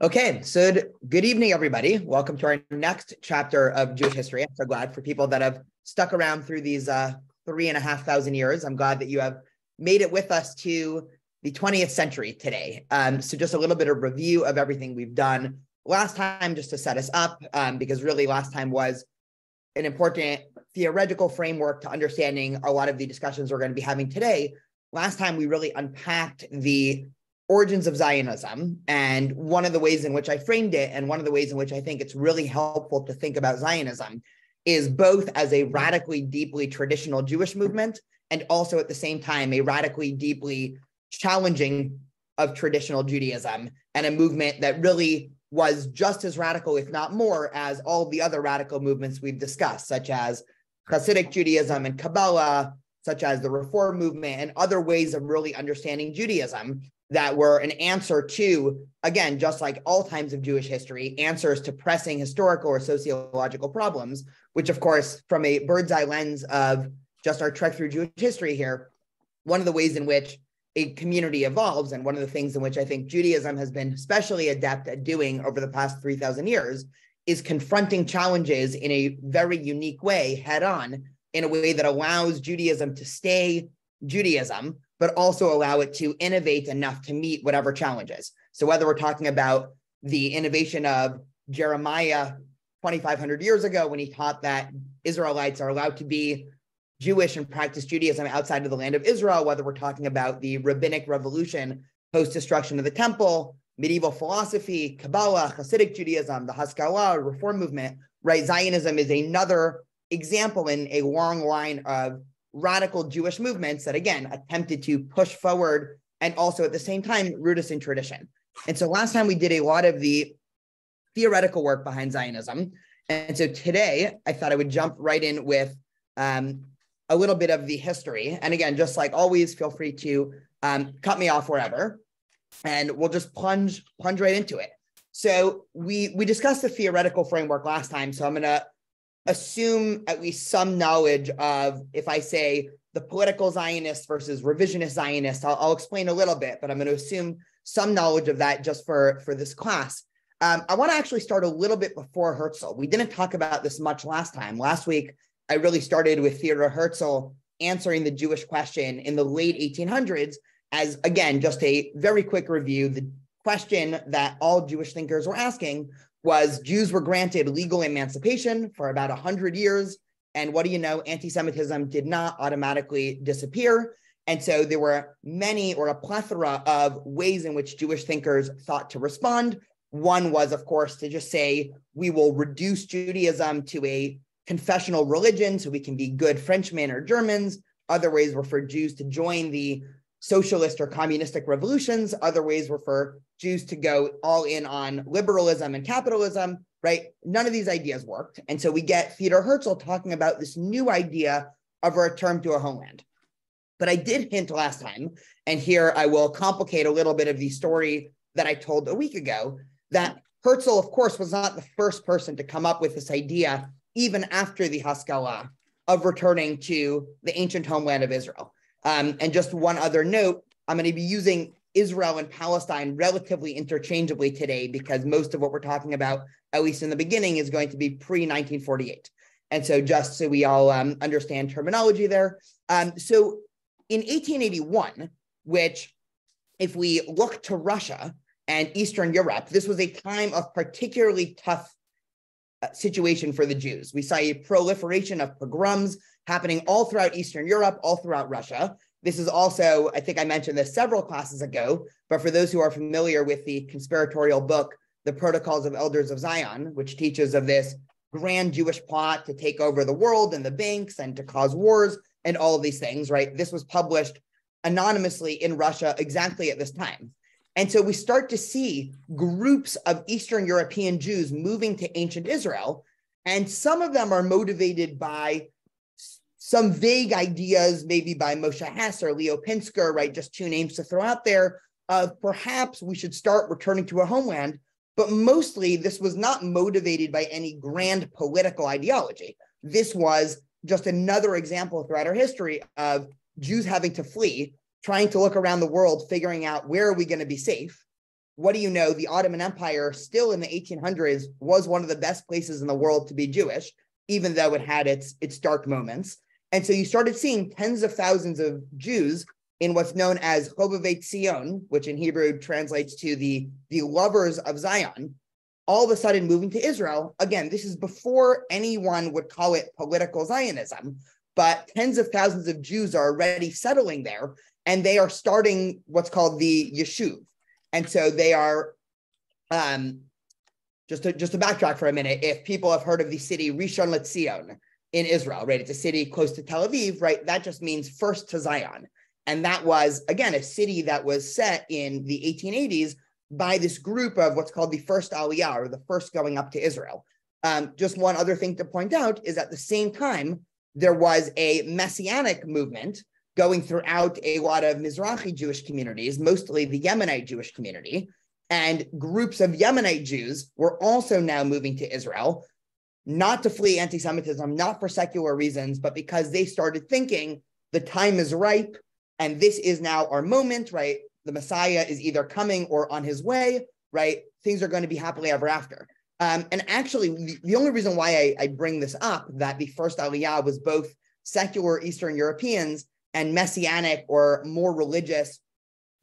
Okay, so good evening, everybody. Welcome to our next chapter of Jewish history. I'm so glad for people that have stuck around through these 3,500 years. I'm glad that you have made it with us to the 20th century today. So just a little bit of review of everything we've done last time, just to set us up, because really last time was an important theoretical framework to understanding a lot of the discussions we're going to be having today. Last time, we really unpacked the origins of Zionism. And one of the ways in which I framed it, and one of the ways in which I think it's really helpful to think about Zionism, is both as a radically, deeply traditional Jewish movement, and also at the same time, a radically, deeply challenging of traditional Judaism, and a movement that really was just as radical, if not more, as all the other radical movements we've discussed, such as Hasidic Judaism and Kabbalah, such as the Reform movement, and other ways of really understanding Judaism that were an answer to, again, just like all times of Jewish history, answers to pressing historical or sociological problems, which, of course, from a bird's eye lens of just our trek through Jewish history here, one of the ways in which a community evolves, and one of the things in which I think Judaism has been especially adept at doing over the past 3,000 years, is confronting challenges in a very unique way head on, in a way that allows Judaism to stay Judaism, but also allow it to innovate enough to meet whatever challenges. So whether we're talking about the innovation of Jeremiah 2,500 years ago, when he taught that Israelites are allowed to be Jewish and practice Judaism outside of the land of Israel, whether we're talking about the rabbinic revolution post-destruction of the temple, medieval philosophy, Kabbalah, Hasidic Judaism, the Haskalah, Reform movement, right? Zionism is another example in a long line of radical Jewish movements that, again, attempted to push forward and also at the same time root us in tradition. And so last time we did a lot of the theoretical work behind Zionism. And so today I thought I would jump right in with a little bit of the history. And again, just like always, feel free to cut me off wherever, and we'll just plunge right into it. So we discussed the theoretical framework last time. So I'm going to assume at least some knowledge of, if I say the political Zionists versus revisionist Zionists, I'll explain a little bit, but I'm going to assume some knowledge of that just for this class. I want to actually start a little bit before Herzl. We didn't talk about this much last time. Last week, I really started with Theodor Herzl answering the Jewish question in the late 1800s as, again, just a very quick review. The question that all Jewish thinkers were asking was, Jews were granted legal emancipation for about 100 years. And what do you know? Anti-Semitism did not automatically disappear. And so there were many, or a plethora of ways in which Jewish thinkers thought to respond. One was, of course, to just say, we will reduce Judaism to a confessional religion so we can be good Frenchmen or Germans. Other ways were for Jews to join the socialist or communistic revolutions. Other ways were for Jews to go all in on liberalism and capitalism, right? None of these ideas worked. And so we get Theodor Herzl talking about this new idea of a return to a homeland. But I did hint last time, and here I will complicate a little bit of the story that I told a week ago, that Herzl, of course, was not the first person to come up with this idea, even after the Haskalah, of returning to the ancient homeland of Israel. And just one other note, I'm going to be using Israel and Palestine relatively interchangeably today, because most of what we're talking about, at least in the beginning, is going to be pre-1948. And so just so we all understand terminology there. So in 1881, which if we look to Russia and Eastern Europe, this was a time of particularly tough situation for the Jews. We saw a proliferation of pogroms happening all throughout Eastern Europe, all throughout Russia. This is also, I think I mentioned this several classes ago, but for those who are familiar with the conspiratorial book, The Protocols of Elders of Zion, which teaches of this grand Jewish plot to take over the world and the banks and to cause wars and all of these things, right? This was published anonymously in Russia exactly at this time. And so we start to see groups of Eastern European Jews moving to ancient Israel, and some of them are motivated by some vague ideas, maybe by Moshe Hess or Leo Pinsker, right? Just two names to throw out there, of perhaps we should start returning to a homeland. But mostly this was not motivated by any grand political ideology. This was just another example throughout our history of Jews having to flee, trying to look around the world, figuring out where are we going to be safe. what do you know? The Ottoman Empire, still in the 1800s, was one of the best places in the world to be Jewish, even though it had its dark moments. And so you started seeing tens of thousands of Jews in what's known as Chovevei Zion, which in Hebrew translates to the lovers of Zion, all of a sudden moving to Israel. Again, this is before anyone would call it political Zionism, but tens of thousands of Jews are already settling there, and they are starting what's called the Yeshuv. And so they are, just to backtrack for a minute, if people have heard of the city Rishon LeZion in Israel, right? It's a city close to Tel Aviv, right? That just means first to Zion. And that was, again, a city that was set in the 1880s by this group of what's called the first Aliyah, or the first going up to Israel. Just one other thing to point out is at the same time, there was a messianic movement going throughout a lot of Mizrahi Jewish communities, mostly the Yemenite Jewish community. And groups of Yemenite Jews were also now moving to Israel, not to flee anti-Semitism, not for secular reasons, but because they started thinking the time is ripe and this is now our moment, right? The Messiah is either coming or on his way, right? Things are going to be happily ever after. And actually, the only reason why I bring this up, that the first Aliyah was both secular Eastern Europeans and Messianic or more religious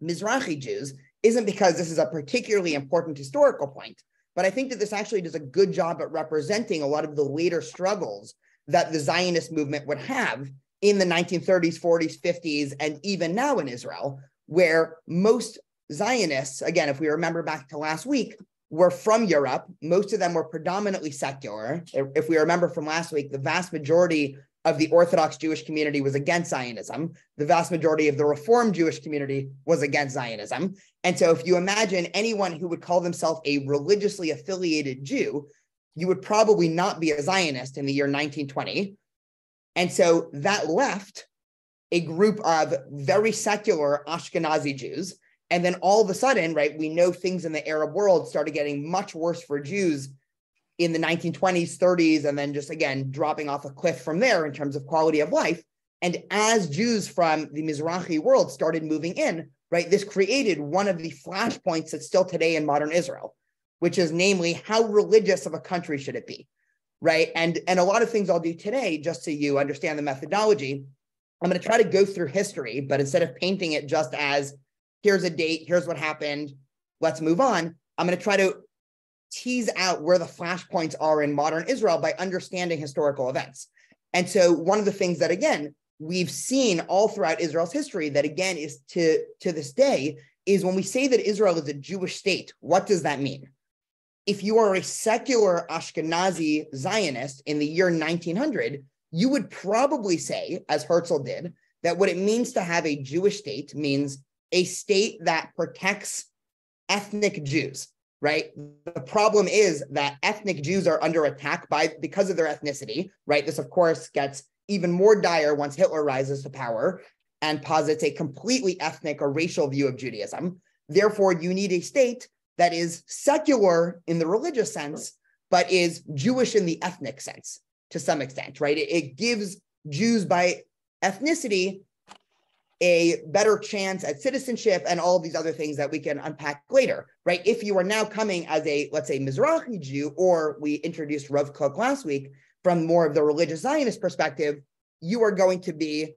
Mizrahi Jews, isn't because this is a particularly important historical point, but I think that this actually does a good job at representing a lot of the later struggles that the Zionist movement would have in the 1930s, 40s, 50s, and even now in Israel, where most Zionists, again, if we remember back to last week, were from Europe. Most of them were predominantly secular. If we remember from last week, the vast majority of the Orthodox Jewish community was against Zionism. The vast majority of the Reformed Jewish community was against Zionism. And so if you imagine anyone who would call themselves a religiously affiliated Jew, you would probably not be a Zionist in the year 1920. And so that left a group of very secular Ashkenazi Jews. And then all of a sudden, right, we know things in the Arab world started getting much worse for Jews in the 1920s, 30s, and then just, again, dropping off a cliff from there in terms of quality of life. And as Jews from the Mizrahi world started moving in, right, this created one of the flashpoints that's still today in modern Israel, which is namely, how religious of a country should it be, right? And a lot of things I'll do today, just so you understand the methodology, I'm going to try to go through history, but instead of painting it just as, here's a date, here's what happened, let's move on, I'm going to try to tease out where the flashpoints are in modern Israel by understanding historical events. And so one of the things that, again, we've seen all throughout Israel's history that, again, is to this day, is when we say that Israel is a Jewish state, what does that mean? If you are a secular Ashkenazi Zionist in the year 1900, you would probably say, as Herzl did, that what it means to have a Jewish state means a state that protects ethnic Jews. Right. The problem is that ethnic Jews are under attack because of their ethnicity. Right. This, of course, gets even more dire once Hitler rises to power and posits a completely ethnic or racial view of Judaism. Therefore, you need a state that is secular in the religious sense, but is Jewish in the ethnic sense to some extent. Right. It gives Jews by ethnicity a better chance at citizenship and all of these other things that we can unpack later, right? If you are now coming as a, let's say, Mizrahi Jew, or we introduced Rav Kook last week from more of the religious Zionist perspective, you are going to be,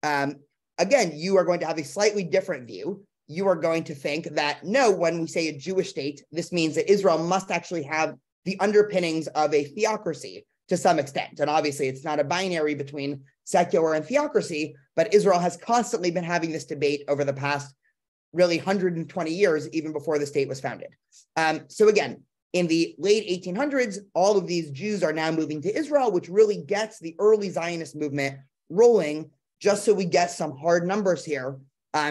again, you are going to have a slightly different view. You are going to think that, no, when we say a Jewish state, this means that Israel must actually have the underpinnings of a theocracy to some extent. And obviously, it's not a binary between secular and theocracy, but Israel has constantly been having this debate over the past really 120 years, even before the state was founded. So again, in the late 1800s, all of these Jews are now moving to Israel, which really gets the early Zionist movement rolling. Just so we get some hard numbers here,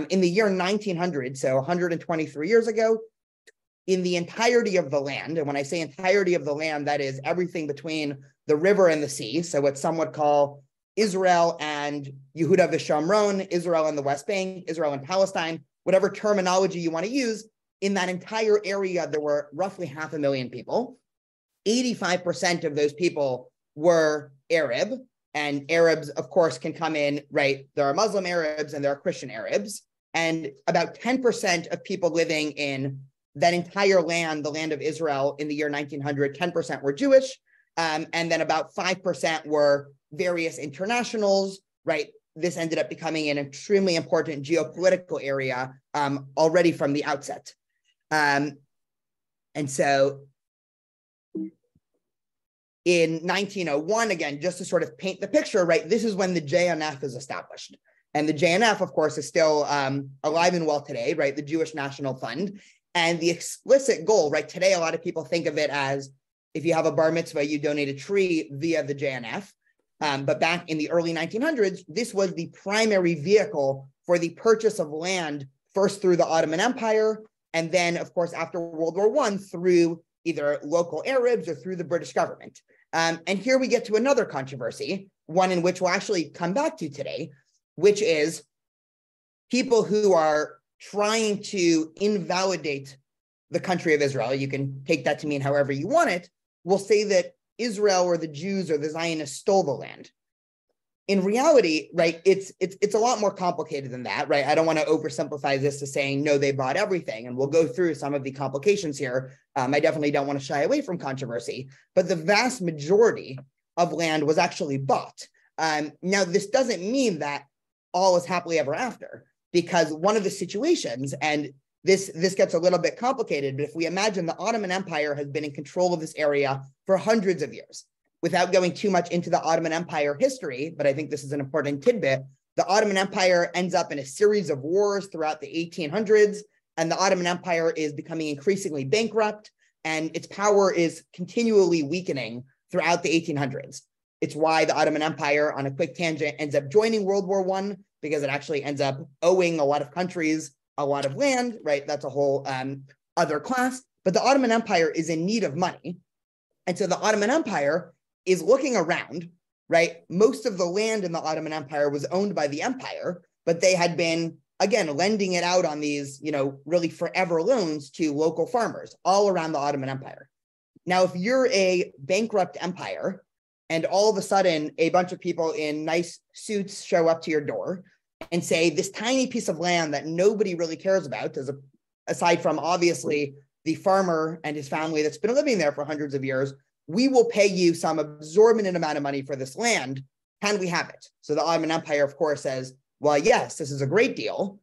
in the year 1900, so 123 years ago, in the entirety of the land, and when I say entirety of the land, that is everything between the river and the sea, so what some would call Israel and Yehuda v'Shamron, Israel and the West Bank, Israel and Palestine, whatever terminology you want to use, in that entire area, there were roughly 500,000 people. 85% of those people were Arab, and Arabs, of course, can come in, right? There are Muslim Arabs and there are Christian Arabs, and about 10% of people living in that entire land, the land of Israel in the year 1900, 10% were Jewish, and then about 5% were various internationals, right? This ended up becoming an extremely important geopolitical area already from the outset. And so in 1901, again, just to sort of paint the picture, right, this is when the JNF is established. And the JNF, of course, is still alive and well today, right, the Jewish National Fund. And the explicit goal, right, today, a lot of people think of it as if you have a bar mitzvah, you donate a tree via the JNF. But back in the early 1900s, this was the primary vehicle for the purchase of land, first through the Ottoman Empire, and then, of course, after World War I, through either local Arabs or through the British government. And here we get to another controversy, one in which we'll actually come back to today, which is people who are trying to invalidate the country of Israel. You can take that to mean however you want it, will say that Israel or the Jews or the Zionists stole the land. In reality, right, it's a lot more complicated than that, right? I don't want to oversimplify this to saying, no, they bought everything. And we'll go through some of the complications here. I definitely don't want to shy away from controversy, but the vast majority of land was actually bought. Now, this doesn't mean that all is happily ever after, because one of the situations, and this gets a little bit complicated, but if we imagine the Ottoman Empire has been in control of this area for hundreds of years, without going too much into the Ottoman Empire history, but I think this is an important tidbit, the Ottoman Empire ends up in a series of wars throughout the 1800s, and the Ottoman Empire is becoming increasingly bankrupt, and its power is continually weakening throughout the 1800s. It's why the Ottoman Empire, on a quick tangent, ends up joining World War I, because it actually ends up owing a lot of countries a lot of land, right? That's a whole other class. But the Ottoman Empire is in need of money. And so the Ottoman Empire is looking around, right? Most of the land in the Ottoman Empire was owned by the empire, but they had been, again, lending it out on these, really forever loans to local farmers all around the Ottoman Empire. Now, if you're a bankrupt empire and all of a sudden a bunch of people in nice suits show up to your door and say, this tiny piece of land that nobody really cares about, aside from obviously the farmer and his family that's been living there for hundreds of years, we will pay you some exorbitant amount of money for this land. Can we have it? So the Ottoman Empire, of course, says, well, yes, this is a great deal.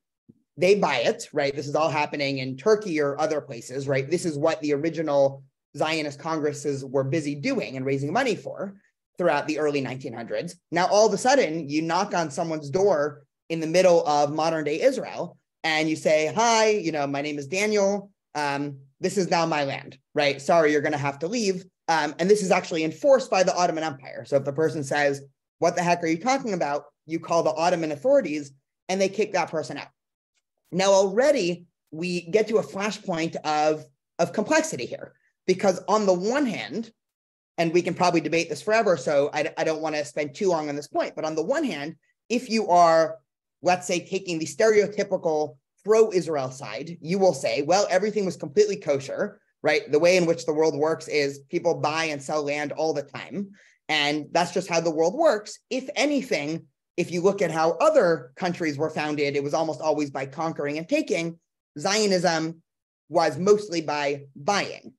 They buy it, right? This is all happening in Turkey or other places, right? This is what the original Zionist congresses were busy doing and raising money for throughout the early 1900s. Now, all of a sudden, you knock on someone's door in the middle of modern day Israel, and you say, hi, my name is Daniel. This is now my land, right? Sorry, you're going to have to leave. And this is actually enforced by the Ottoman Empire. So if the person says, what the heck are you talking about? You call the Ottoman authorities and they kick that person out. Now, already we get to a flashpoint of complexity here, because on the one hand, and we can probably debate this forever, so I don't want to spend too long on this point, but on the one hand, if you are, let's say, taking the stereotypical pro-Israel side, you will say, well, everything was completely kosher, right? The way in which the world works is people buy and sell land all the time. And that's just how the world works. If anything, if you look at how other countries were founded, it was almost always by conquering and taking. Zionism was mostly by buying,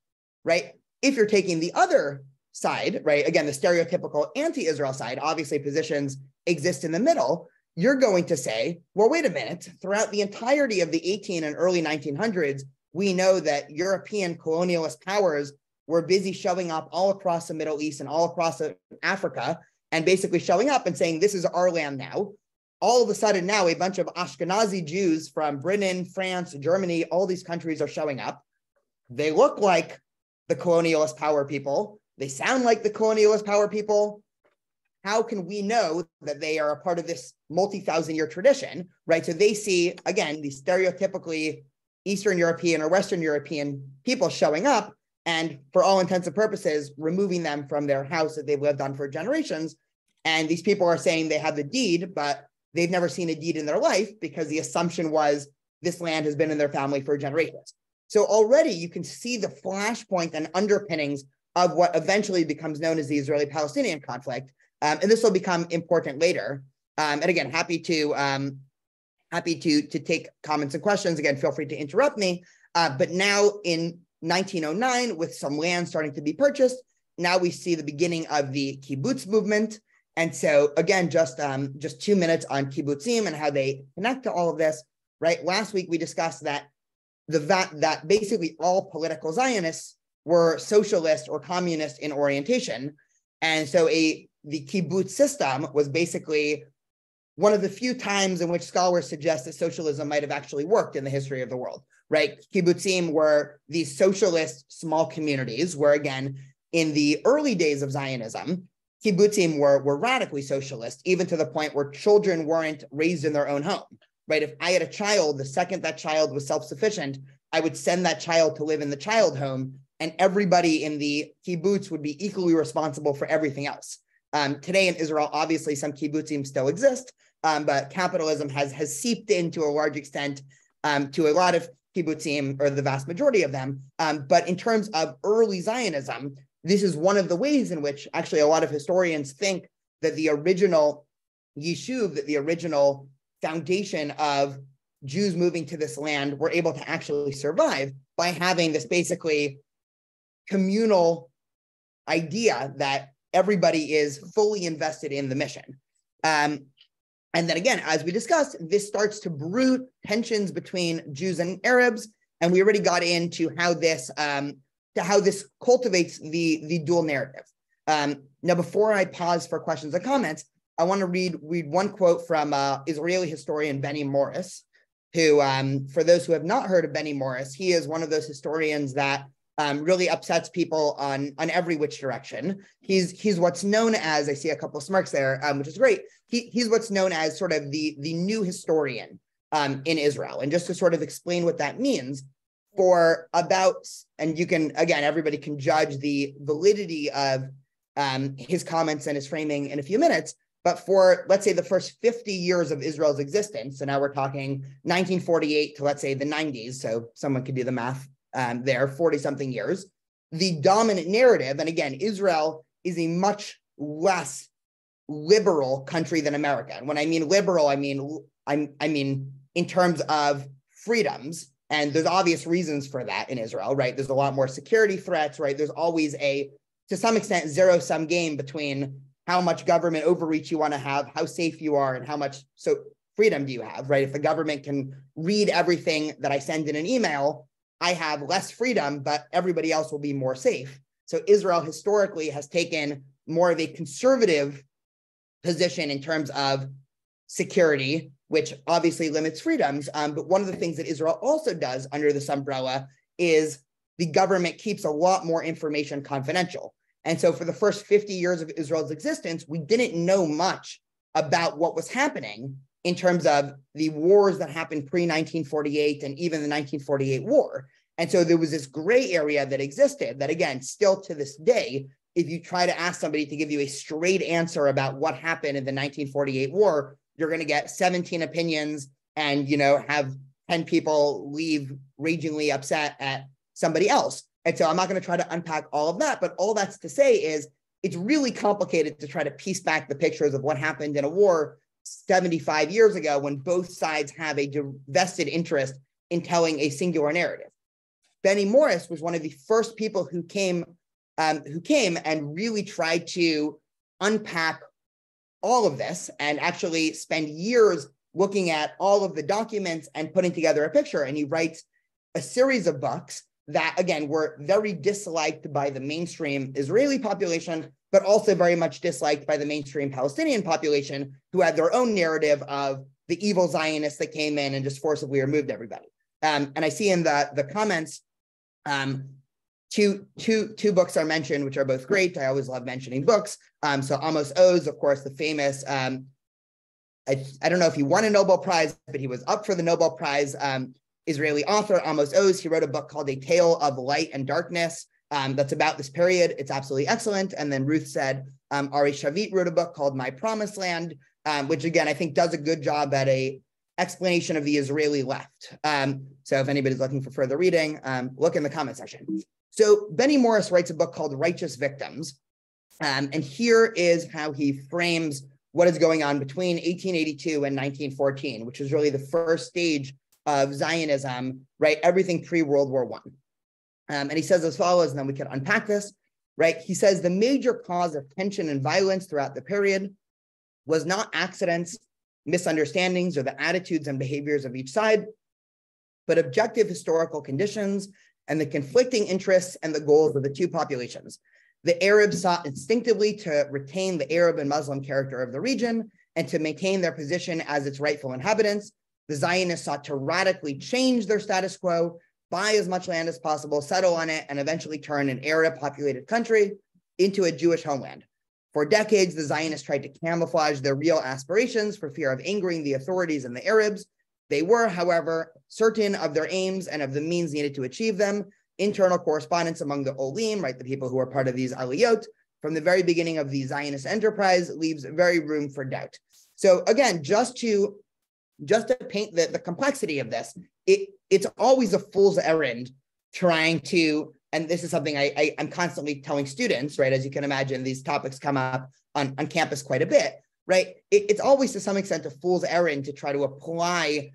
right? If you're taking the other side, right, again, the stereotypical anti-Israel side, obviously positions exist in the middle, you're going to say, well, wait a minute, throughout the entirety of the 18 and early 1900s, we know that European colonialist powers were busy showing up all across the Middle East and all across Africa, and basically showing up and saying, this is our land now. All of a sudden now, a bunch of Ashkenazi Jews from Britain, France, Germany, all these countries are showing up. They look like the colonialist power people. They sound like the colonialist power people. How can we know that they are a part of this multi-thousand-year tradition, right? So they see, again, the stereotypically Eastern European or Western European people showing up, and for all intents and purposes, removing them from their house that they've lived on for generations. And these people are saying they have the deed, but they've never seen a deed in their life because the assumption was this land has been in their family for generations. So already you can see the flashpoint and underpinnings of what eventually becomes known as the Israeli-Palestinian conflict. And this will become important later. And again, happy to take comments and questions. Again, feel free to interrupt me. But now in 1909, with some land starting to be purchased, now we see the beginning of the kibbutz movement. And so again, just 2 minutes on kibbutzim and how they connect to all of this, right? Last week, we discussed that that basically all political Zionists were socialist or communist in orientation. And so the kibbutz system was basically one of the few times in which scholars suggest that socialism might have actually worked in the history of the world, right? Kibbutzim were these socialist small communities where, again, in the early days of Zionism, kibbutzim were radically socialist, even to the point where children weren't raised in their own home, right? If I had a child, the second that child was self-sufficient, I would send that child to live in the child home, and everybody in the kibbutz would be equally responsible for everything else. Today in Israel, obviously, some kibbutzim still exist, but capitalism has seeped into a large extent to a lot of kibbutzim, or the vast majority of them. But in terms of early Zionism, this is one of the ways in which actually a lot of historians think that the original yishuv, that the original foundation of Jews moving to this land were able to actually survive by having this basically communal idea that everybody is fully invested in the mission. And then again, as we discussed, this starts to brew tensions between Jews and Arabs, and we already got into how this cultivates the dual narrative. Now, before I pause for questions and comments, I want to read one quote from Israeli historian Benny Morris, who, for those who have not heard of Benny Morris, he is one of those historians that really upsets people on every which direction. He's what's known as, I see a couple of smirks there, which is great. He's what's known as sort of the new historian in Israel. And just to sort of explain what that means, for about, and you can, again, everybody can judge the validity of his comments and his framing in a few minutes, but for, let's say, the first 50 years of Israel's existence, so now we're talking 1948 to, let's say, the 90s, so someone could do the math there, 40-something years, the dominant narrative, and again, Israel is a much less liberal country than America. And when I mean liberal, I mean in terms of freedoms, and there's obvious reasons for that in Israel, right? There's a lot more security threats, right? There's always to some extent, zero-sum game between how much government overreach you want to have, how safe you are, and how much freedom do you have, right? If the government can read everything that I send in an email, I have less freedom, but everybody else will be more safe. So Israel historically has taken more of a conservative position in terms of security, which obviously limits freedoms. But one of the things that Israel also does under this umbrella is the government keeps a lot more information confidential. And so for the first 50 years of Israel's existence, we didn't know much about what was happening in terms of the wars that happened pre-1948 and even the 1948 war. And so there was this gray area that existed that, again, still to this day, if you try to ask somebody to give you a straight answer about what happened in the 1948 war, you're going to get 17 opinions and, have 10 people leave ragingly upset at somebody else. And so I'm not going to try to unpack all of that, but all that's to say is it's really complicated to try to piece back the pictures of what happened in a war 75 years ago when both sides have a vested interest in telling a singular narrative. Benny Morris was one of the first people who came and really tried to unpack all of this and actually spend years looking at all of the documents and putting together a picture. And he writes a series of books that, again, were very disliked by the mainstream Israeli population, but also very much disliked by the mainstream Palestinian population, who had their own narrative of the evil Zionists that came in and just forcibly removed everybody. And I see in the comments, two books are mentioned, which are both great. I always love mentioning books. So Amos Oz, of course, the famous, I don't know if he won a Nobel Prize, but he was up for the Nobel Prize. Israeli author Amos Oz, he wrote a book called A Tale of Light and Darkness that's about this period. It's absolutely excellent. And then Ruth said, Ari Shavit wrote a book called My Promised Land, which again, I think does a good job at a explanation of the Israeli left. So if anybody's looking for further reading, look in the comment section. So Benny Morris writes a book called Righteous Victims. And here is how he frames what is going on between 1882 and 1914, which is really the first stage of Zionism, right? Everything pre-World War I. And he says as follows, and then we can unpack this, right? He says the major cause of tension and violence throughout the period was not accidents, misunderstandings, or the attitudes and behaviors of each side, but objective historical conditions and the conflicting interests and the goals of the two populations. The Arabs sought instinctively to retain the Arab and Muslim character of the region and to maintain their position as its rightful inhabitants. The Zionists sought to radically change their status quo, buy as much land as possible, settle on it, and eventually turn an Arab-populated country into a Jewish homeland. For decades, the Zionists tried to camouflage their real aspirations for fear of angering the authorities and the Arabs. They were, however, certain of their aims and of the means needed to achieve them. Internal correspondence among the Olim, right, the people who are part of these aliyot, from the very beginning of the Zionist enterprise leaves very room for doubt. So again, just to paint the complexity of this, it's always a fool's errand trying to, and this is something I'm constantly telling students, right? As you can imagine, these topics come up on campus quite a bit, right? It's always to some extent a fool's errand to try to apply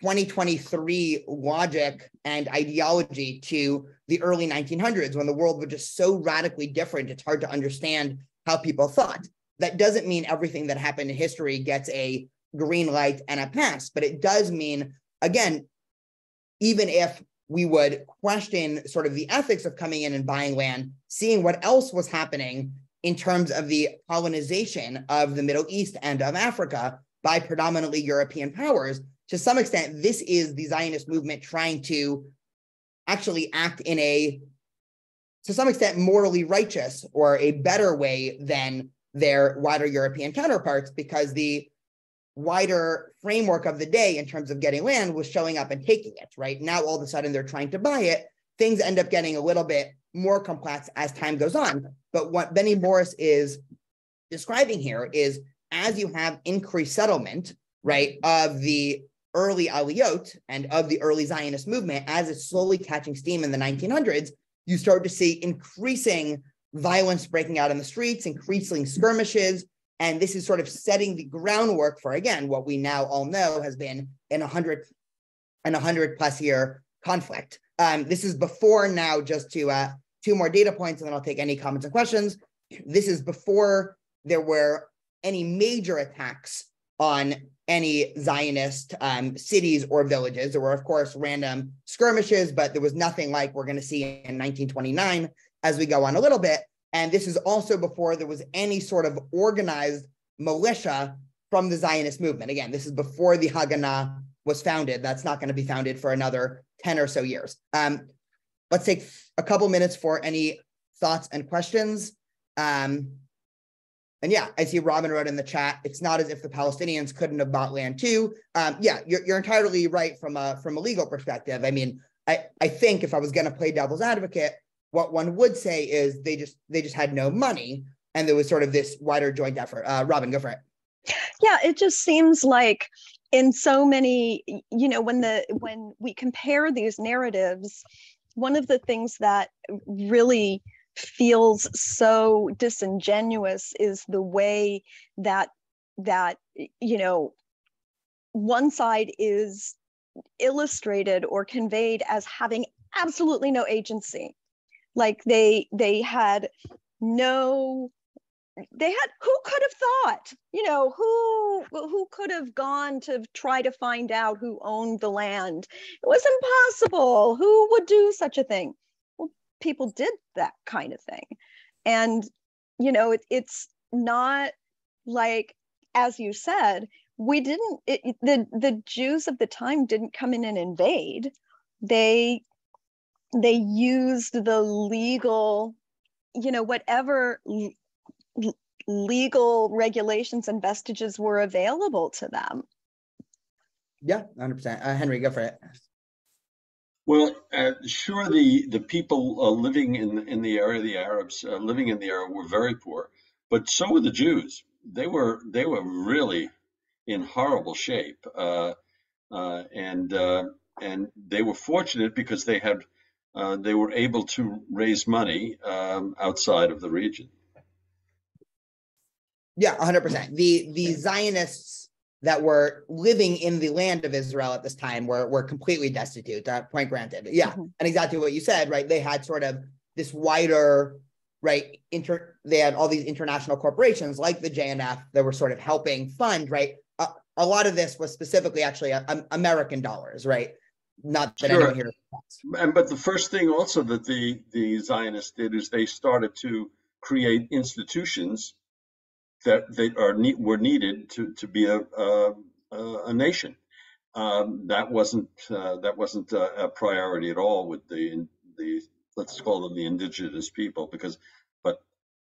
2023 logic and ideology to the early 1900s when the world was just so radically different, it's hard to understand how people thought. That doesn't mean everything that happened in history gets a green light and a pass, but it does mean, again, even if we would question sort of the ethics of coming in and buying land, seeing what else was happening in terms of the colonization of the Middle East and of Africa by predominantly European powers, to some extent, this is the Zionist movement trying to actually act in a, to some extent, morally righteous or a better way than their wider European counterparts, because the wider framework of the day in terms of getting land was showing up and taking it, right? Now, all of a sudden, they're trying to buy it. Things end up getting a little bit more complex as time goes on. But what Benny Morris is describing here is as you have increased settlement, right, of the early aliyot and of the early Zionist movement, as it's slowly catching steam in the 1900s, you start to see increasing violence breaking out in the streets, increasing skirmishes. And this is sort of setting the groundwork for, again, what we now all know has been an 100 plus year conflict. This is before now, just to two more data points, and then I'll take any comments and questions. This is before there were any major attacks on any Zionist cities or villages. There were, of course, random skirmishes, but there was nothing like we're going to see in 1929 as we go on a little bit. And this is also before there was any sort of organized militia from the Zionist movement. Again, this is before the Haganah was founded. That's not going to be founded for another 10 or so years. Let's take a couple minutes for any thoughts and questions. And yeah, I see Robin wrote in the chat, it's not as if the Palestinians couldn't have bought land too. Yeah, you're entirely right from a legal perspective. I mean, I think if I was going to play devil's advocate, what one would say is they just had no money, and there was sort of this wider joint effort. Robin, go for it. Yeah, it just seems like in so many, when we compare these narratives, one of the things that really feels so disingenuous is the way that one side is illustrated or conveyed as having absolutely no agency. Like they had who could have thought, who could have gone to try to find out who owned the land? It was impossible. Who would do such a thing? Well, people did that kind of thing. And, it's not like, as you said, the Jews of the time didn't come in and invade. They used the legal, whatever legal regulations and vestiges were available to them. Yeah, 100%. Henry, go for it. Well, sure, the people living in the area, the Arabs living in the area, were very poor, but so were the Jews. They were really in horrible shape, and they were fortunate because they were able to raise money outside of the region. Yeah, 100%. The Zionists that were living in the land of Israel at this time were completely destitute. Point granted. Yeah, and exactly what you said, right? They had sort of this wider, right? They had all these international corporations like the JNF that were sort of helping fund, right? A lot of this was specifically actually American dollars, right? Not that anyone here. But the first thing also that the Zionists did is they started to create institutions that were needed to be a nation. That wasn't a priority at all with the let's call them the indigenous people, but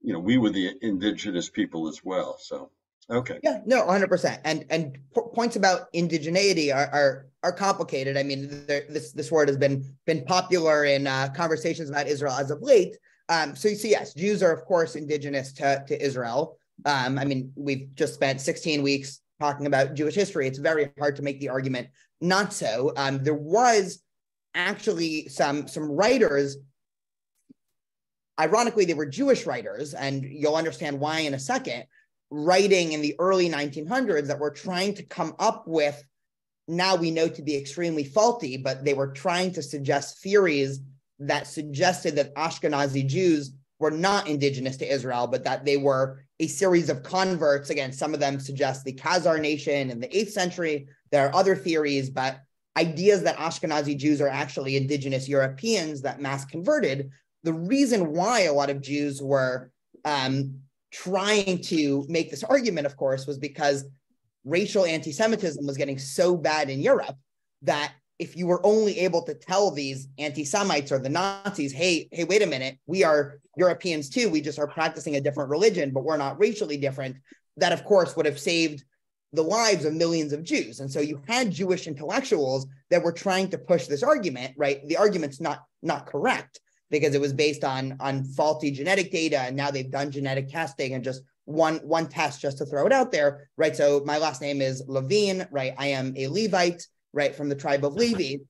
we were the indigenous people as well. So okay. Yeah, no, 100%. And points about indigeneity are complicated. I mean, this word has been popular in conversations about Israel as of late. So yes, Jews are of course indigenous to Israel. I mean, we've just spent 16 weeks talking about Jewish history. It's very hard to make the argument not so. There was actually some writers. Ironically, they were Jewish writers, and you'll understand why in a second, writing in the early 1900s that were trying to come up with, now we know to be extremely faulty, but they were trying to suggest theories that suggested that Ashkenazi Jews were not indigenous to Israel, but that they were a series of converts. Again, some of them suggest the Khazar nation in the 8th century. There are other theories, but ideas that Ashkenazi Jews are actually indigenous Europeans that mass converted. The reason why a lot of Jews were trying to make this argument, of course, was because racial anti-Semitism was getting so bad in Europe that if you were only able to tell these anti-Semites or the Nazis, hey, wait a minute, we are Europeans too, we just are practicing a different religion, but we're not racially different, that of course would have saved the lives of millions of Jews. And so you had Jewish intellectuals that were trying to push this argument, right? The argument's not correct because it was based on faulty genetic data, and now they've done genetic testing and just one test just to throw it out there, right? So my last name is Levine, right? I am a Levite, right, from the tribe of Levi,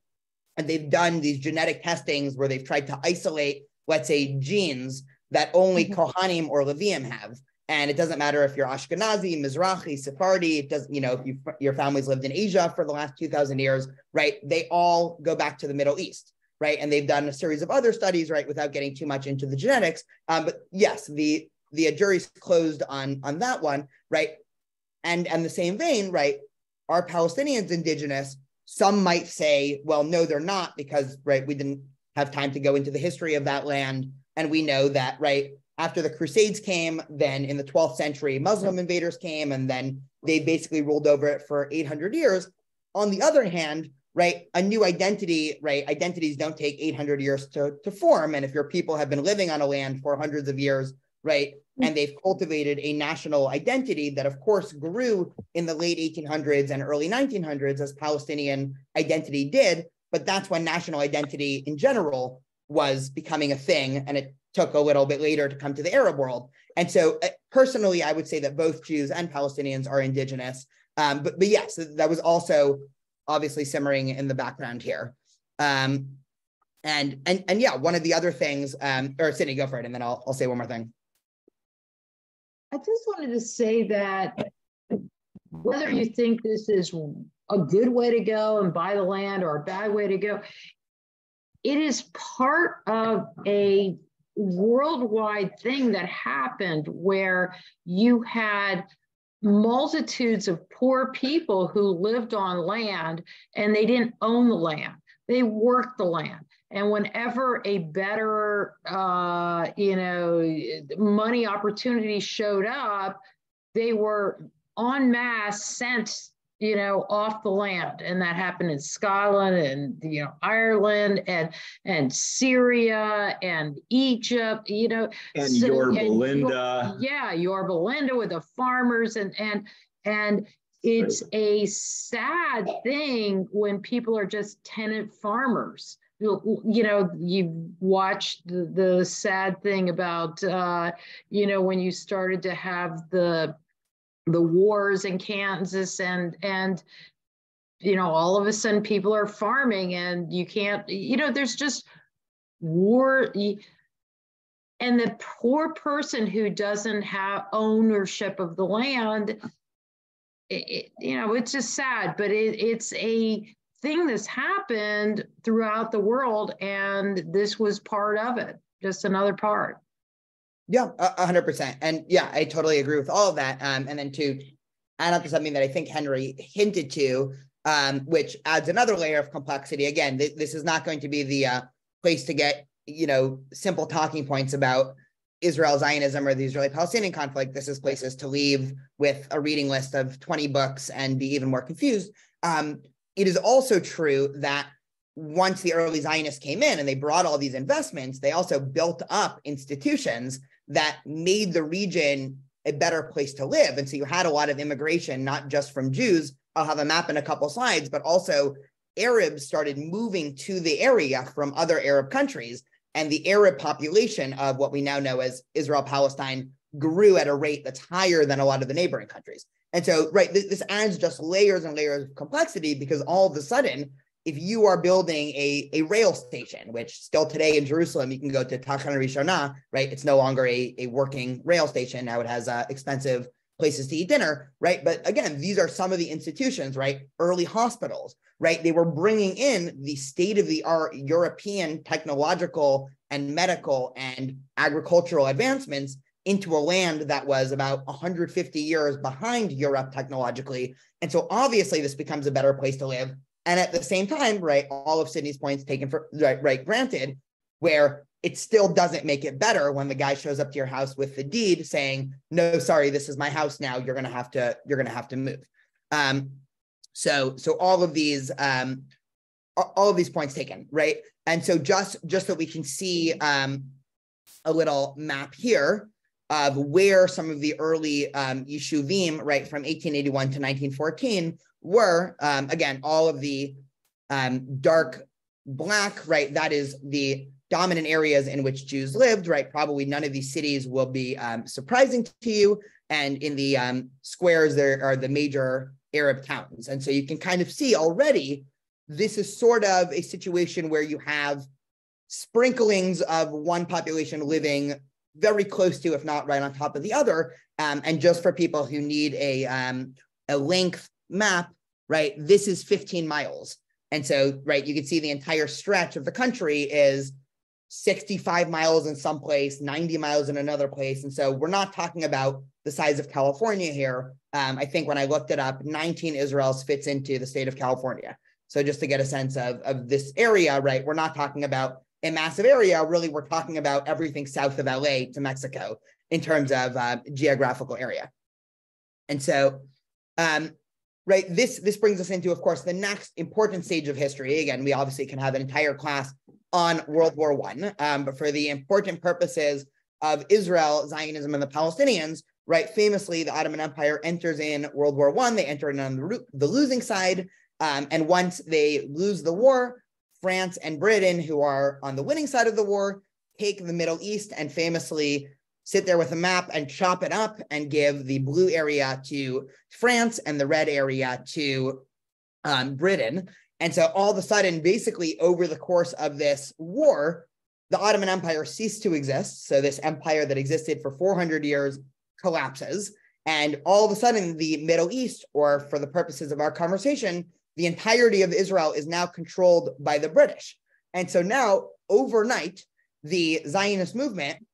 and they've done these genetic testings where they've tried to isolate, let's say, genes that only Kohanim or Leviim have. And it doesn't matter if you're Ashkenazi, Mizrahi, Sephardi, it doesn't, if your family's lived in Asia for the last 2,000 years, right? They all go back to the Middle East, right? And they've done a series of other studies, right, without getting too much into the genetics. But yes, the jury's closed on that one, right? And the same vein, right, are Palestinians indigenous? Some might say, well, no, they're not, because, right, we didn't have time to go into the history of that land. And we know that, right, after the Crusades came, then in the 12th century, Muslim invaders came, and then they basically ruled over it for 800 years. On the other hand, right, a new identity, right, identities don't take 800 years to form. And if your people have been living on a land for hundreds of years, right, and they've cultivated a national identity that, of course, grew in the late 1800s and early 1900s as Palestinian identity did. But that's when national identity in general was becoming a thing. And it took a little bit later to come to the Arab world. And so personally, I would say that both Jews and Palestinians are indigenous. But yes, that was also obviously simmering in the background here. And yeah, one of the other things, or Sydney, go for it, and then I'll say one more thing. I just wanted to say that whether you think this is a good way to go and buy the land or a bad way to go, it is part of a worldwide thing that happened where you had multitudes of poor people who lived on land and they didn't own the land. They worked the land. And whenever a better, money opportunity showed up, they were en masse sent, off the land. And that happened in Scotland and, Ireland and Syria and Egypt, And Yorba Linda. Yorba Linda with the farmers and it's a sad thing when people are just tenant farmers. You watched the sad thing about, when you started to have the wars in Kansas and all of a sudden people are farming and you can't, there's just war. And the poor person who doesn't have ownership of the land, it's just sad, but it's a thing that's happened throughout the world, and this was part of it, just another part. Yeah, 100%. And yeah, I totally agree with all of that. And then to add up to something that I think Henry hinted to, which adds another layer of complexity. Again, this is not going to be the place to get, simple talking points about Israel Zionism or the Israeli-Palestinian conflict. This is places to leave with a reading list of 20 books and be even more confused. It is also true that once the early Zionists came in and they brought all these investments, they also built up institutions that made the region a better place to live. And so you had a lot of immigration, not just from Jews. I'll have a map in a couple slides, but also Arabs started moving to the area from other Arab countries. And the Arab population of what we now know as Israel-Palestine grew at a rate that's higher than a lot of the neighboring countries. And so, right, this adds just layers and layers of complexity, because all of a sudden, if you are building a rail station, which still today in Jerusalem, you can go to Tachana Rishona, right? It's no longer a working rail station. Now it has expensive places to eat dinner, right? But again, these are some of the institutions, right? Early hospitals, right? They were bringing in the state-of-the-art European technological and medical and agricultural advancements into a land that was about 150 years behind Europe technologically. And so obviously this becomes a better place to live. And at the same time, right, all of Sydney's points taken for granted, where it still doesn't make it better when the guy shows up to your house with the deed saying, no, sorry, this is my house now. You're gonna have to move. So all of these points taken, right? And so just so we can see a little map here of where some of the early Yeshuvim, right, from 1881 to 1914 were, again, all of the dark black, right, that is the dominant areas in which Jews lived, right? Probably none of these cities will be surprising to you. And in the squares, there are the major Arab towns. And so you can kind of see already, this is sort of a situation where you have sprinklings of one population living very close to, if not right on top of the other. And just for people who need a length map, right, this is 15 miles. And so, right, you can see the entire stretch of the country is 65 miles in some place, 90 miles in another place. And so we're not talking about the size of California here. I think when I looked it up, 19 Israels fits into the state of California. So just to get a sense of this area, right, we're not talking about a massive area. Really, we're talking about everything south of LA to Mexico in terms of geographical area. And so, right, this brings us into, of course, the next important stage of history. Again, we obviously can have an entire class on World War I, but for the important purposes of Israel, Zionism, and the Palestinians, right, famously, the Ottoman Empire enters in World War I. They enter in on the losing side, and once they lose the war, France and Britain, who are on the winning side of the war, take the Middle East and famously sit there with a map and chop it up and give the blue area to France and the red area to Britain. And so all of a sudden, basically over the course of this war, the Ottoman Empire ceased to exist. So this empire that existed for 400 years collapses. And all of a sudden, the Middle East, or for the purposes of our conversation, the entirety of Israel is now controlled by the British. And so now, overnight, the Zionist movement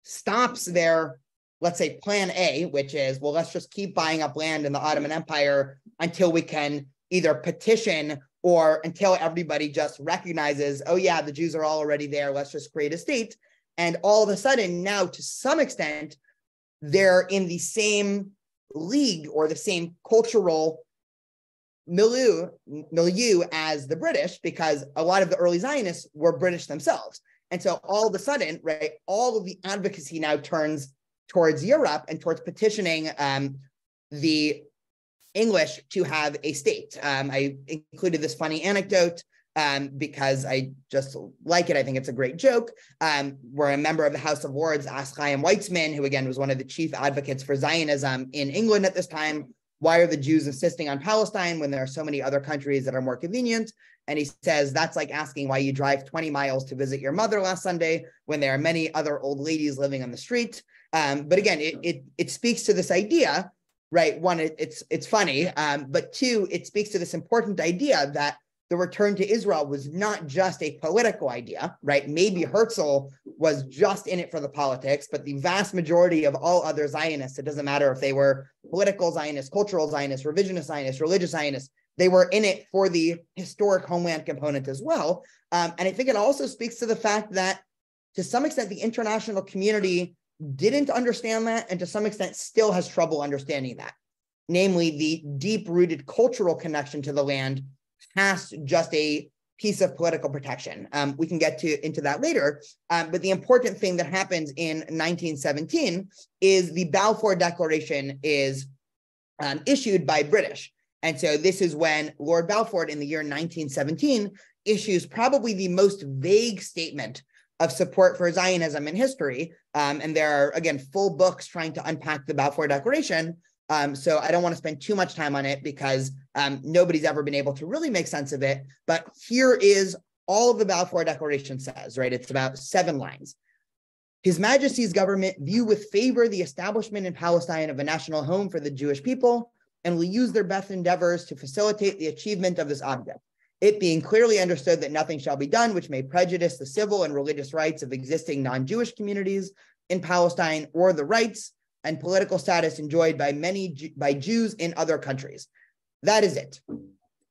stops their, let's say, plan A, which is, well, let's just keep buying up land in the Ottoman Empire until we can either petition or until everybody just recognizes, oh yeah, the Jews are all already there, let's just create a state. And all of a sudden now, to some extent, they're in the same league or the same cultural milieu as the British, because a lot of the early Zionists were British themselves. And so all of a sudden, right, all of the advocacy now turns towards Europe and towards petitioning the English to have a state. I included this funny anecdote because I just like it. I think it's a great joke. Where a member of the House of Lords asked Chaim Weizmann, who again was one of the chief advocates for Zionism in England at this time, why are the Jews insisting on Palestine when there are so many other countries that are more convenient? And he says, that's like asking why you drive 20 miles to visit your mother last Sunday when there are many other old ladies living on the street. But again, it speaks to this idea right? One, it's funny, but two, it speaks to this important idea that the return to Israel was not just a political idea, right? Maybe Herzl was just in it for the politics, but the vast majority of all other Zionists, it doesn't matter if they were political Zionists, cultural Zionists, revisionist Zionists, religious Zionists, they were in it for the historic homeland component as well. And I think it also speaks to the fact that, to some extent, the international community didn't understand that, and to some extent still has trouble understanding that. Namely, the deep-rooted cultural connection to the land past just a piece of political protection. We can get into that later, but the important thing that happens in 1917 is the Balfour Declaration is issued by British. And so this is when Lord Balfour, in the year 1917, issues probably the most vague statement of support for Zionism in history. And there are, again, full books trying to unpack the Balfour Declaration. So I don't want to spend too much time on it because nobody's ever been able to really make sense of it. But here is all of the Balfour Declaration says, right? It's about 7 lines. His Majesty's government view with favor the establishment in Palestine of a national home for the Jewish people, and will use their best endeavors to facilitate the achievement of this object. It being clearly understood that nothing shall be done which may prejudice the civil and religious rights of existing non-Jewish communities in Palestine, or the rights and political status enjoyed by Jews in other countries. That is it.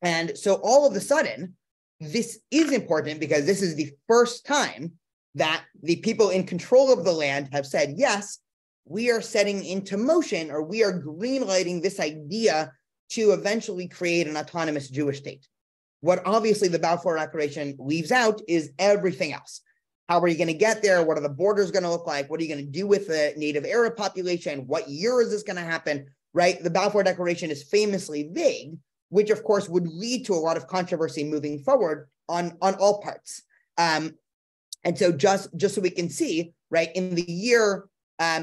And so all of a sudden, this is important because this is the first time that the people in control of the land have said, yes, we are setting into motion, or we are greenlighting this idea to eventually create an autonomous Jewish state. What obviously the Balfour Declaration leaves out is everything else. How are you going to get there? What are the borders going to look like? What are you going to do with the native Arab population? What year is this going to happen? Right? The Balfour Declaration is famously vague, which of course would lead to a lot of controversy moving forward on all parts. And so just so we can see, right, in the year,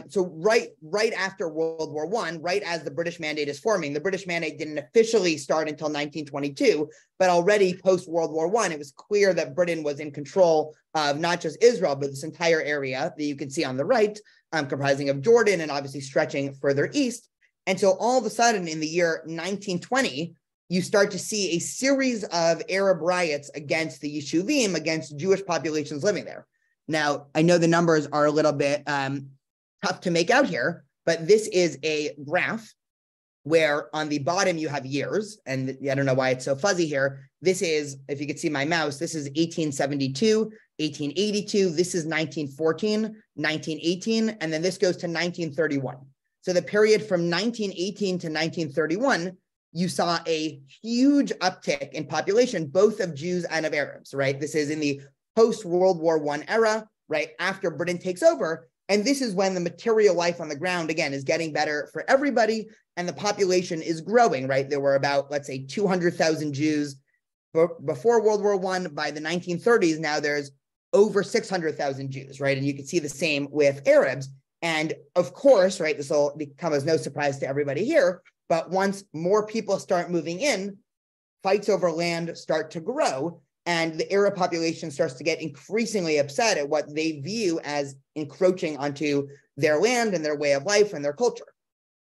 so right after World War I, right as the British Mandate is forming, the British Mandate didn't officially start until 1922, but already post-World War I, it was clear that Britain was in control of not just Israel, but this entire area that you can see on the right, comprising of Jordan and obviously stretching further east. And so all of a sudden in the year 1920, you start to see a series of Arab riots against the Yeshuvim, against Jewish populations living there. Now, I know the numbers are a little bit tough to make out here, but this is a graph where on the bottom you have years, and I don't know why it's so fuzzy here. This is, if you could see my mouse, this is 1872, 1882, this is 1914, 1918, and then this goes to 1931. So the period from 1918 to 1931, you saw a huge uptick in population, both of Jews and of Arabs, right? This is in the post-World War I era, right, after Britain takes over. And this is when the material life on the ground, again, is getting better for everybody, and the population is growing, right? There were about, let's say, 200,000 Jews before World War I. By the 1930s, now there's over 600,000 Jews, right? And you can see the same with Arabs. And of course, right, this will come as no surprise to everybody here, but once more people start moving in, fights over land start to grow, and the Arab population starts to get increasingly upset at what they view as encroaching onto their land and their way of life and their culture.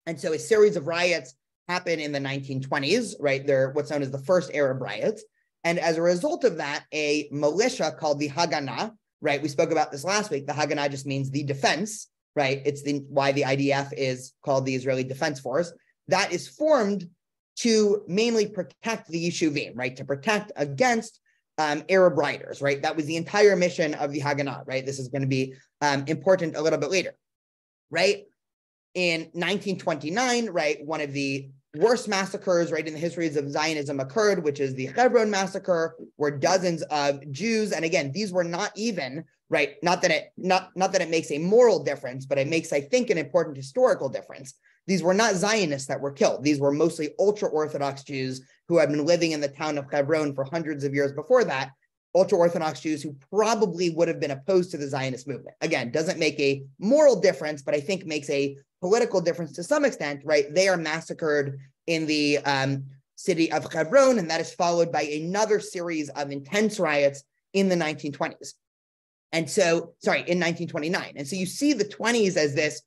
And so a series of riots happen in the 1920s, right? They're what's known as the first Arab riots. And as a result of that, a militia called the Haganah, right? We spoke about this last week. The Haganah just means the defense, right? It's why the IDF is called the Israeli Defense Force. That is formed to mainly protect the Yeshuvim, right? To protect against Arab rioters, right? That was the entire mission of the Haganah, right? This is going to be important a little bit later, right? In 1929, right, one of the worst massacres, right, in the histories of Zionism occurred, which is the Hebron massacre, where dozens of Jews, and again, these were not even, right, not that it makes a moral difference, but it makes, I think, an important historical difference. These were not Zionists that were killed. These were mostly ultra-Orthodox Jews who had been living in the town of Hebron for hundreds of years before that, ultra-Orthodox Jews who probably would have been opposed to the Zionist movement. Again, doesn't make a moral difference, but I think makes a political difference to some extent, right? They are massacred in the city of Hebron, and that is followed by another series of intense riots in the 1920s. And so, in 1929. And so you see the 20s as this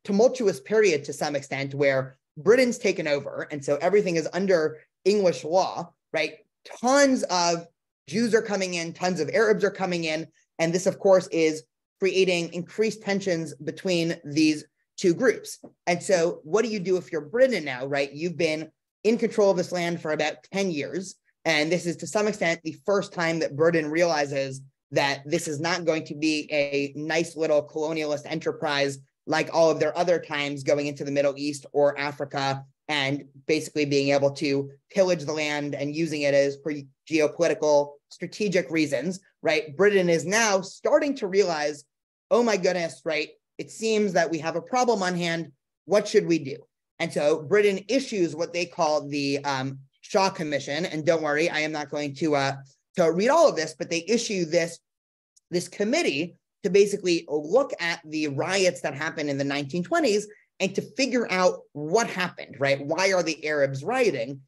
tumultuous period to some extent where Britain's taken over, and so everything is under English law, right? Tons of Jews are coming in, tons of Arabs are coming in, and this, of course, is creating increased tensions between these two groups. And so what do you do if you're Britain now, right? You've been in control of this land for about 10 years, and this is to some extent the first time that Britain realizes that this is not going to be a nice little colonialist enterprise like all of their other times going into the Middle East or Africa and basically being able to pillage the land and using it as for geopolitical strategic reasons, right? Britain is now starting to realize, oh my goodness, right? It seems that we have a problem on hand. What should we do? And so Britain issues what they call the Shaw Commission. And don't worry, I am not going to read all of this, but they issue this committee to basically look at the riots that happened in the 1920s and to figure out what happened, right? Why are the Arabs rioting?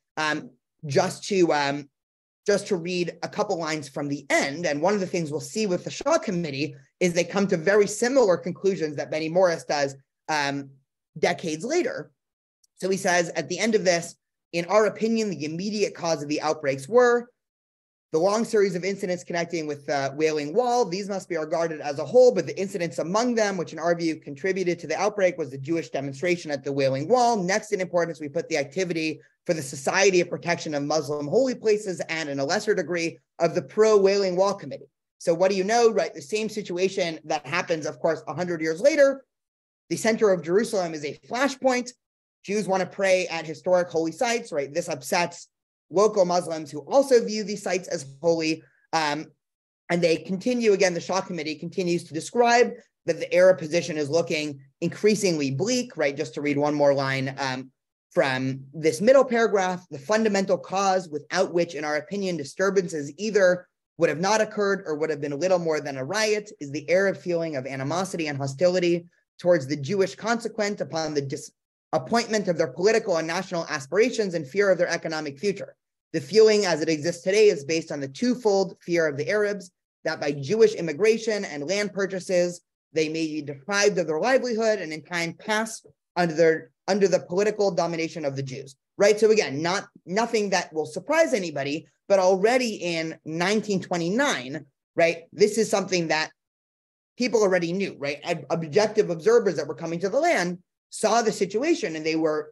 Just to read a couple lines from the end, and one of the things we'll see with the Shaw Committee is they come to very similar conclusions that Benny Morris does decades later. So he says, at the end of this, in our opinion, the immediate cause of the outbreaks were the long series of incidents connecting with the Wailing Wall. These must be regarded as a whole, but the incidents among them, which in our view contributed to the outbreak, was the Jewish demonstration at the Wailing Wall. Next in importance, we put the activity for the Society of Protection of Muslim Holy Places and, in a lesser degree, of the Pro-Wailing Wall Committee. So what do you know, right? The same situation that happens, of course, 100 years later. The center of Jerusalem is a flashpoint. Jews want to pray at historic holy sites, right? This upsets local Muslims who also view these sites as holy. And they continue, again, the Shaw Committee continues to describe that the Arab position is looking increasingly bleak, right? Just to read one more line from this middle paragraph, the fundamental cause without which, in our opinion, disturbances either would have not occurred or would have been little more than a riot is the Arab feeling of animosity and hostility towards the Jewish consequent upon the disappointment of their political and national aspirations and fear of their economic future. The feeling as it exists today is based on the twofold fear of the Arabs that by Jewish immigration and land purchases, they may be deprived of their livelihood and in time pass under the political domination of the Jews, right? So again, nothing that will surprise anybody, but already in 1929, right, this is something that people already knew, right? Objective observers that were coming to the land saw the situation and they were,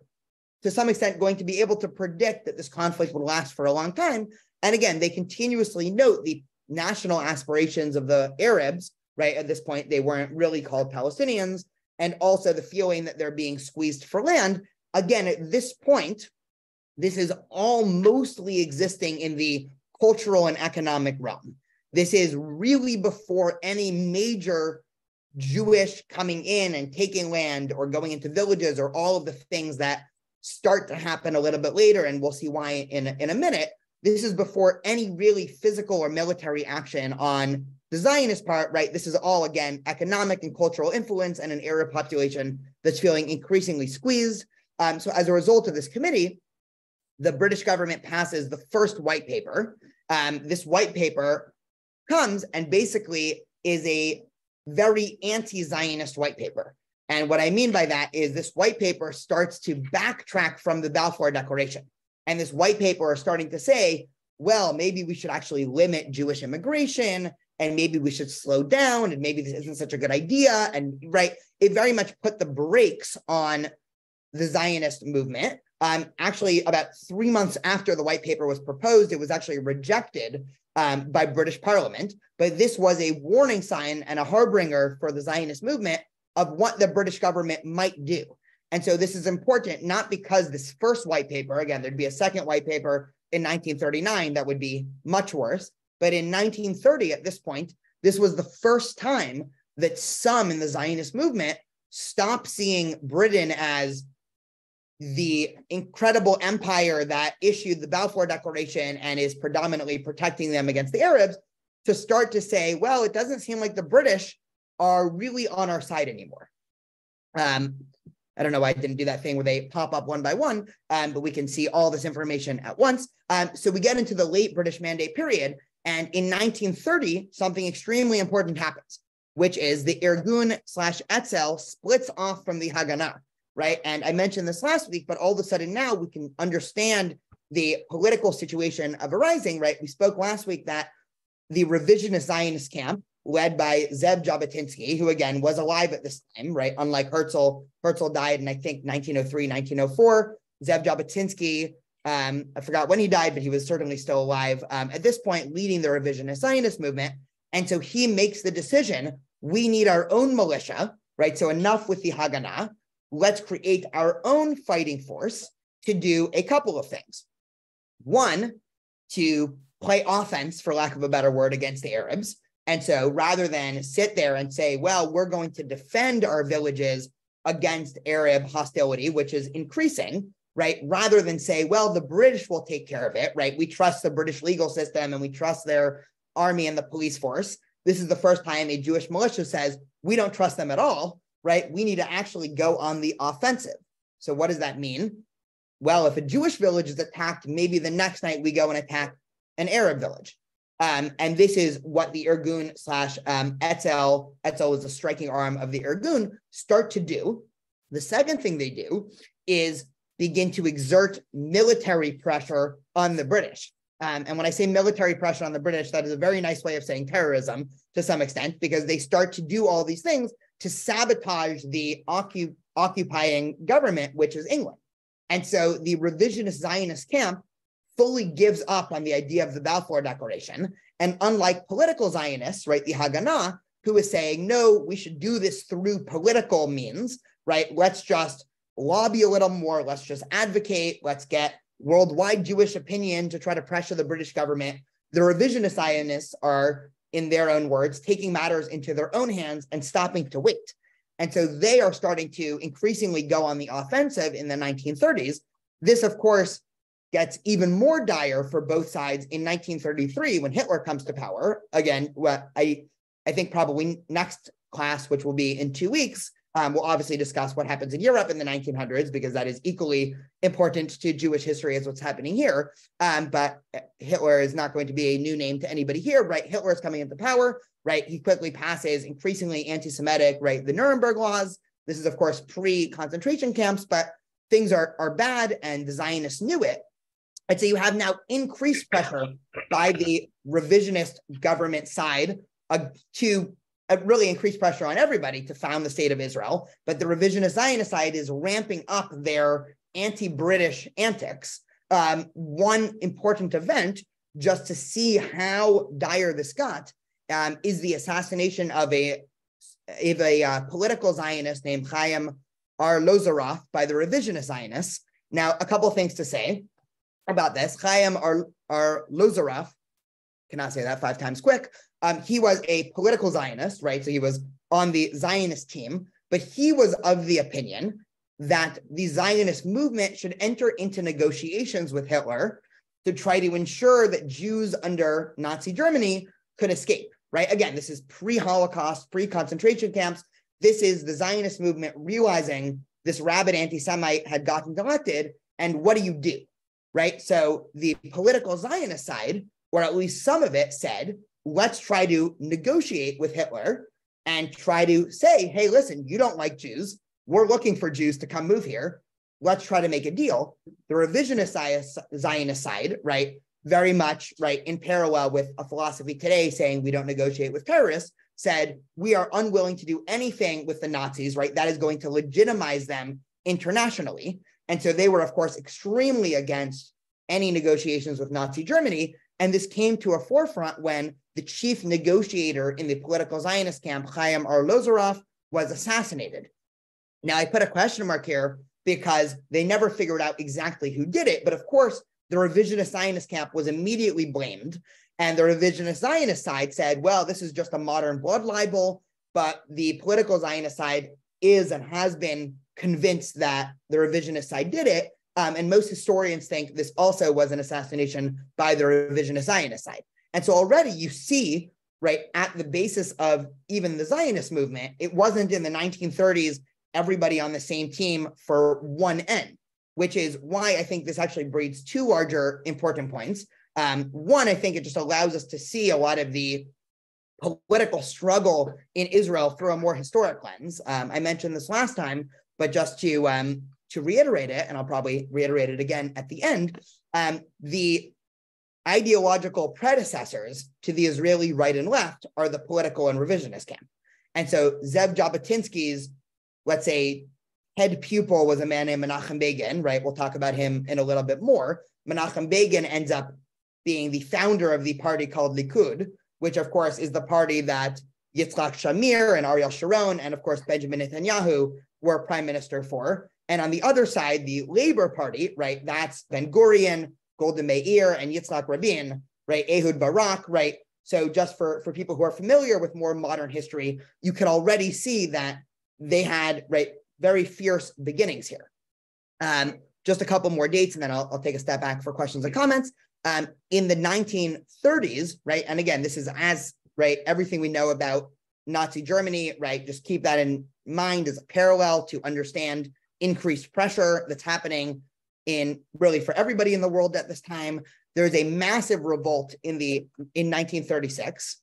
to some extent, going to be able to predict that this conflict would last for a long time. And again, they continuously note the national aspirations of the Arabs, right? At this point, they weren't really called Palestinians, and also the feeling that they're being squeezed for land. Again, at this point, this is all mostly existing in the cultural and economic realm. This is really before any major Jewish coming in and taking land or going into villages or all of the things that start to happen a little bit later, and we'll see why in a minute. This is before any really physical or military action on the Zionist part, right? This is all, again, economic and cultural influence and an Arab population that's feeling increasingly squeezed. So as a result of this committee, the British government passes the first white paper. This white paper comes and basically is a very anti-Zionist white paper. And what I mean by that is this white paper starts to backtrack from the Balfour Declaration. And this white paper is starting to say, well, maybe we should actually limit Jewish immigration, and maybe we should slow down, and maybe this isn't such a good idea. And right, it very much put the brakes on the Zionist movement. Actually, about 3 months after the white paper was proposed, it was actually rejected by British Parliament. But this was a warning sign and a harbinger for the Zionist movement of what the British government might do. And so this is important, not because this first white paper, again, there'd be a second white paper in 1939 that would be much worse. But in 1930, at this point, this was the first time that some in the Zionist movement stopped seeing Britain as the incredible empire that issued the Balfour Declaration and is predominantly protecting them against the Arabs, to start to say, well, it doesn't seem like the British are really on our side anymore. I don't know why I didn't do that thing where they pop up one by one, but we can see all this information at once. So we get into the late British Mandate period. And in 1930, something extremely important happens. which is the Irgun/Etzel splits off from the Haganah, right? And I mentioned this last week, but all of a sudden now we can understand the political situation of a rising, right? We spoke last week that the revisionist Zionist camp, led by Zev Jabotinsky, who again was alive at this time, right? Unlike Herzl died in, I think, 1903, 1904. Zev Jabotinsky, I forgot when he died, but he was certainly still alive at this point, leading the revisionist Zionist movement. And so he makes the decision, we need our own militia, right? So enough with the Haganah. Let's create our own fighting force to do a couple of things. One, to play offense, for lack of a better word, against the Arabs. And so rather than sit there and say, well, we're going to defend our villages against Arab hostility, which is increasing, right? Rather than say, well, the British will take care of it, right? We trust the British legal system and we trust their army and the police force. This is the first time a Jewish militia says, we don't trust them at all, right? We need to actually go on the offensive. So what does that mean? Well, if a Jewish village is attacked, maybe the next night we go and attack an Arab village. And this is what the Irgun/Etzel is the striking arm of the Irgun, start to do. The second thing they do is begin to exert military pressure on the British. And when I say military pressure on the British, that is a very nice way of saying terrorism to some extent, because they start to do all these things to sabotage the occupying government, which is England. And so the revisionist Zionist camp fully gives up on the idea of the Balfour Declaration. And unlike political Zionists, right, the Haganah, who is saying, no, we should do this through political means, right? Let's just lobby a little more. Let's just advocate. Let's get worldwide Jewish opinion to try to pressure the British government. The revisionist Zionists are, in their own words, taking matters into their own hands and stopping to wait. And so they are starting to increasingly go on the offensive in the 1930s. This, of course, gets even more dire for both sides in 1933 when Hitler comes to power. Again, what I think probably next class, which will be in 2 weeks, we'll obviously discuss what happens in Europe in the 1900s, because that is equally important to Jewish history as what's happening here. But Hitler is not going to be a new name to anybody here, right? Hitler is coming into power, right? He quickly passes increasingly anti-Semitic, right? The Nuremberg laws. This is, of course, pre-concentration camps, but things are bad, and the Zionists knew it. And so you have now increased pressure by the revisionist government side to really increase pressure on everybody to found the state of Israel. But the revisionist Zionist side is ramping up their anti-British antics. One important event, just to see how dire this got, is the assassination of a political Zionist named Chaim Arlosoroff by the revisionist Zionists. Now, a couple of things to say about this. Chaim Arlosoroff, cannot say that 5 times quick. He was a political Zionist, right? So he was on the Zionist team, but he was of the opinion that the Zionist movement should enter into negotiations with Hitler to try to ensure that Jews under Nazi Germany could escape, right? Again, this is pre-Holocaust, pre-concentration camps. This is the Zionist movement realizing this rabid anti-Semite had gotten elected, and what do? Right? So the political Zionist side, or at least some of it, said, let's try to negotiate with Hitler and try to say, hey, listen, you don't like Jews. We're looking for Jews to come move here. Let's try to make a deal. The revisionist Zionist side, right, very much, right, in parallel with a philosophy today saying we don't negotiate with terrorists, said we are unwilling to do anything with the Nazis, right? That is going to legitimize them internationally. And so they were, of course, extremely against any negotiations with Nazi Germany. And this came to a forefront when the chief negotiator in the political Zionist camp, Chaim Arlosoroff, was assassinated. Now, I put a question mark here because they never figured out exactly who did it. But of course, the revisionist Zionist camp was immediately blamed. And the revisionist Zionist side said, well, this is just a modern blood libel. But the political Zionist side is and has been convinced that the revisionist side did it. And most historians think this also was an assassination by the revisionist Zionist side. And so already you see, right, at the basis of even the Zionist movement, it wasn't in the 1930s everybody on the same team for one end, which is why I think this actually breeds 2 larger important points. One, I think it just allows us to see a lot of the political struggle in Israel through a more historic lens. I mentioned this last time, but just to reiterate it, and I'll probably reiterate it again at the end, the ideological predecessors to the Israeli right and left are the political and revisionist camp. And so Zev Jabotinsky's, let's say, head pupil was a man named Menachem Begin, right? We'll talk about him in a little bit more. Menachem Begin ends up being the founder of the party called Likud, which of course is the party that Yitzhak Shamir and Ariel Sharon and of course Benjamin Netanyahu were prime minister for. And on the other side, the Labor Party, right? That's Ben Gurion, Golda Meir, and Yitzhak Rabin, right? Ehud Barak, right? So just for people who are familiar with more modern history, you can already see that they had, right, very fierce beginnings here. Just a couple more dates, and then I'll take a step back for questions and comments. In the 1930s, right? And again, this is right, everything we know about Nazi Germany, right? Just keep that in mind as a parallel to understand increased pressure that's happening in really for everybody in the world at this time. There's a massive revolt in 1936.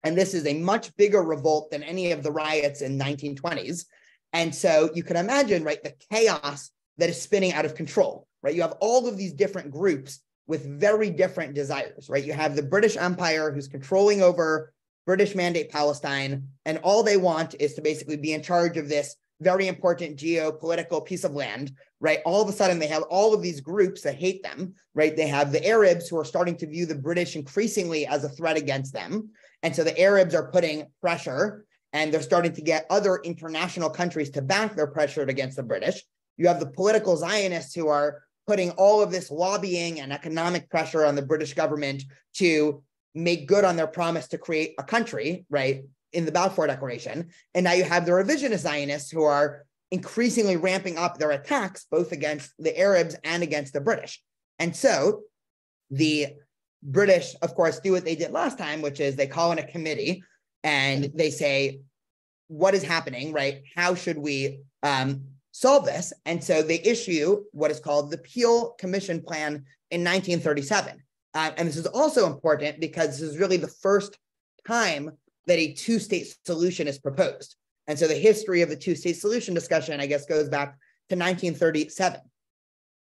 And this is a much bigger revolt than any of the riots in 1920s. And so you can imagine, right, the chaos that is spinning out of control, right? You have all of these different groups with very different desires, right? You have the British Empire who's controlling over British Mandate Palestine, and all they want is to basically be in charge of this very important geopolitical piece of land, right? All of a sudden, they have all of these groups that hate them, right? They have the Arabs who are starting to view the British increasingly as a threat against them. And so the Arabs are putting pressure, and they're starting to get other international countries to back their pressure against the British. You have the political Zionists who are putting all of this lobbying and economic pressure on the British government to make good on their promise to create a country, right, in the Balfour Declaration. And now you have the revisionist Zionists who are increasingly ramping up their attacks, both against the Arabs and against the British. And so the British, of course, do what they did last time, which is they call in a committee and they say, what is happening, right? How should we solve this? And so they issue what is called the Peel Commission Plan in 1937. And this is also important because this is really the first time that a two-state solution is proposed. And so the history of the two-state solution discussion, I guess, goes back to 1937.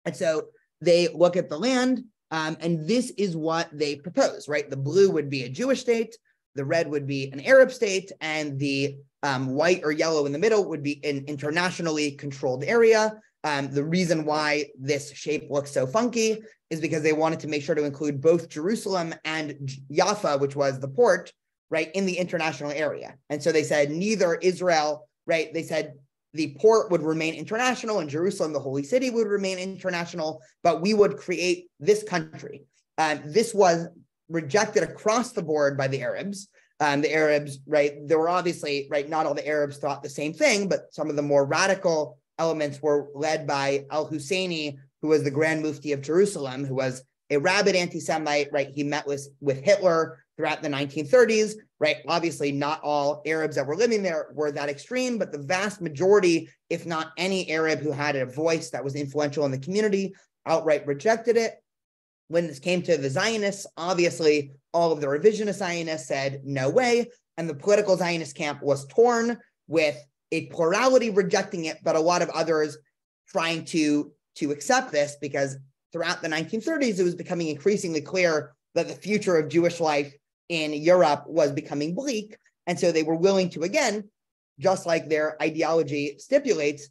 And so they look at the land, and this is what they propose, right? The blue would be a Jewish state, the red would be an Arab state, and the white or yellow in the middle would be an internationally controlled area. The reason why this shape looks so funky is because they wanted to make sure to include both Jerusalem and Jaffa, which was the port, right, in the international area. And so they said neither Israel, right, they said the port would remain international and Jerusalem, the holy city, would remain international, but we would create this country. This was rejected across the board by the Arabs. The Arabs, right, there were obviously, right, not all the Arabs thought the same thing, but some of the more radical elements were led by al-Husseini, who was the Grand Mufti of Jerusalem, who was a rabid anti-Semite, right? He met with Hitler throughout the 1930s, right? Obviously, not all Arabs that were living there were that extreme, but the vast majority, if not any Arab who had a voice that was influential in the community, outright rejected it. When this came to the Zionists, obviously, all of the revisionist Zionists said, no way. And the political Zionist camp was torn with a plurality rejecting it, but a lot of others trying to accept this because throughout the 1930s, it was becoming increasingly clear that the future of Jewish life in Europe was becoming bleak. And so they were willing to, again, just like their ideology stipulates,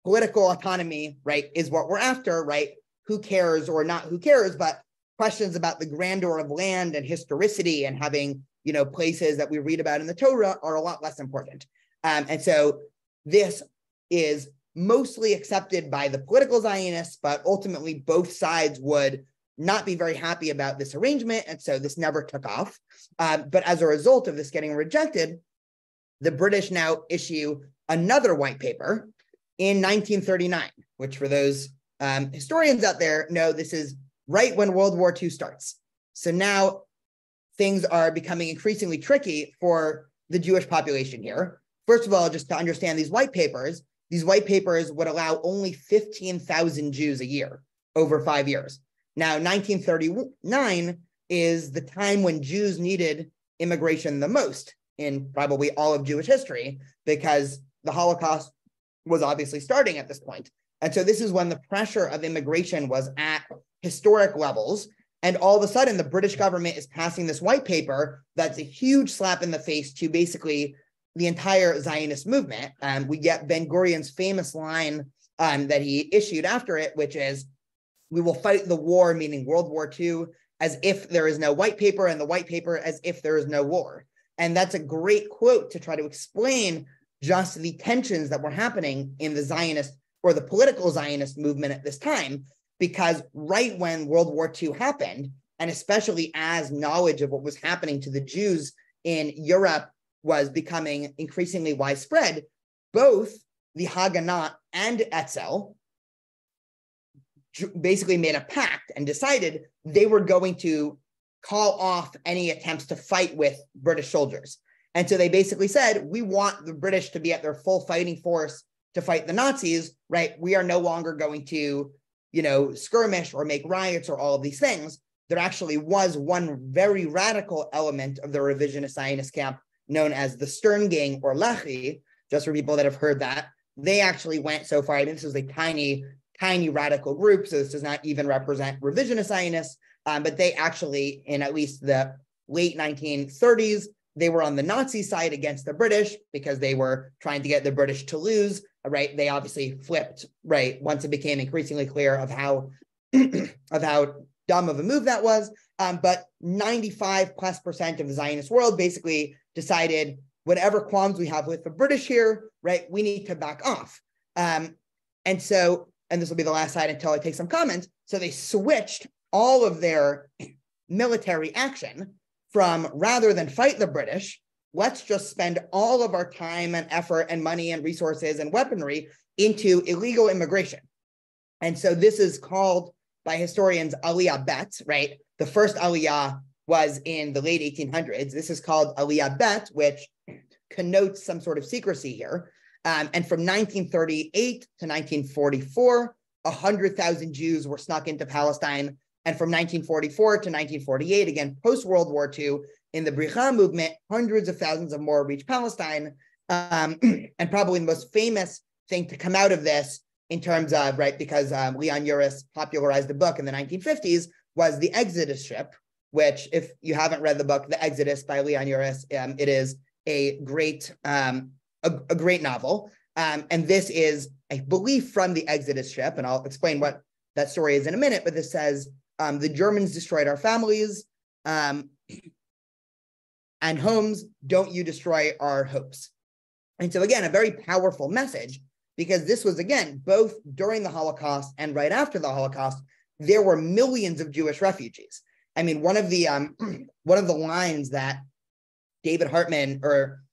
political autonomy, right, is what we're after, right? Who cares or not who cares, but questions about the grandeur of land and historicity and having, places that we read about in the Torah are a lot less important. And so this is mostly accepted by the political Zionists, but ultimately both sides would not be very happy about this arrangement. And so this never took off. But as a result of this getting rejected, the British now issue another white paper in 1939, which for those historians out there know this is right when World War II starts. So now things are becoming increasingly tricky for the Jewish population here. First of all, just to understand these white papers would allow only 15,000 Jews a year over 5 years. Now, 1939 is the time when Jews needed immigration the most in probably all of Jewish history, because the Holocaust was obviously starting at this point. And so this is when the pressure of immigration was at historic levels. And all of a sudden, the British government is passing this white paper that's a huge slap in the face to basically the entire Zionist movement. We get Ben-Gurion's famous line that he issued after it, which is, "We will fight the war," meaning World War II, "as if there is no white paper, and the white paper as if there is no war." And that's a great quote to try to explain just the tensions that were happening in the Zionist or the political Zionist movement at this time, because right when World War II happened, and especially as knowledge of what was happening to the Jews in Europe was becoming increasingly widespread, both the Haganah and Etzel basically made a pact and decided they were going to call off any attempts to fight with British soldiers. And so they basically said, we want the British to be at their full fighting force to fight the Nazis, right? We are no longer going to, skirmish or make riots or all of these things. There actually was one very radical element of the revisionist Zionist camp known as the Stern Gang or Lehi, just for people that have heard that. They actually went so far. I mean, this is a tiny radical group, so this does not even represent revisionist Zionists, but they actually, in at least the late 1930s, they were on the Nazi side against the British because they were trying to get the British to lose, right? They obviously flipped, right, once it became increasingly clear of how dumb of a move that was. But 95+% of the Zionist world basically decided, whatever qualms we have with the British here, right, we need to back off. And this will be the last slide until I take some comments. So they switched all of their military action from, rather than fight the British, let's just spend all of our time and effort and money and resources and weaponry into illegal immigration. And so this is called by historians Aliyah Bet, right? The first Aliyah was in the late 1800s. This is called Aliyah Bet, which connotes some sort of secrecy here. And from 1938 to 1944, 100,000 Jews were snuck into Palestine. And from 1944 to 1948, again, post-World War II, in the Bricha movement, hundreds of thousands of more reached Palestine. And probably the most famous thing to come out of this in terms of, right, because Leon Uris popularized the book in the 1950s, was The Exodus Ship, which, if you haven't read the book, The Exodus by Leon Uris, it is a great novel. And this is, I believe, from The Exodus Ship, and I'll explain what that story is in a minute, but this says, the Germans destroyed our families and homes, don't you destroy our hopes. And so again, a very powerful message, because this was, again, both during the Holocaust and right after the Holocaust, there were millions of Jewish refugees. I mean, one of the lines that David Hartman or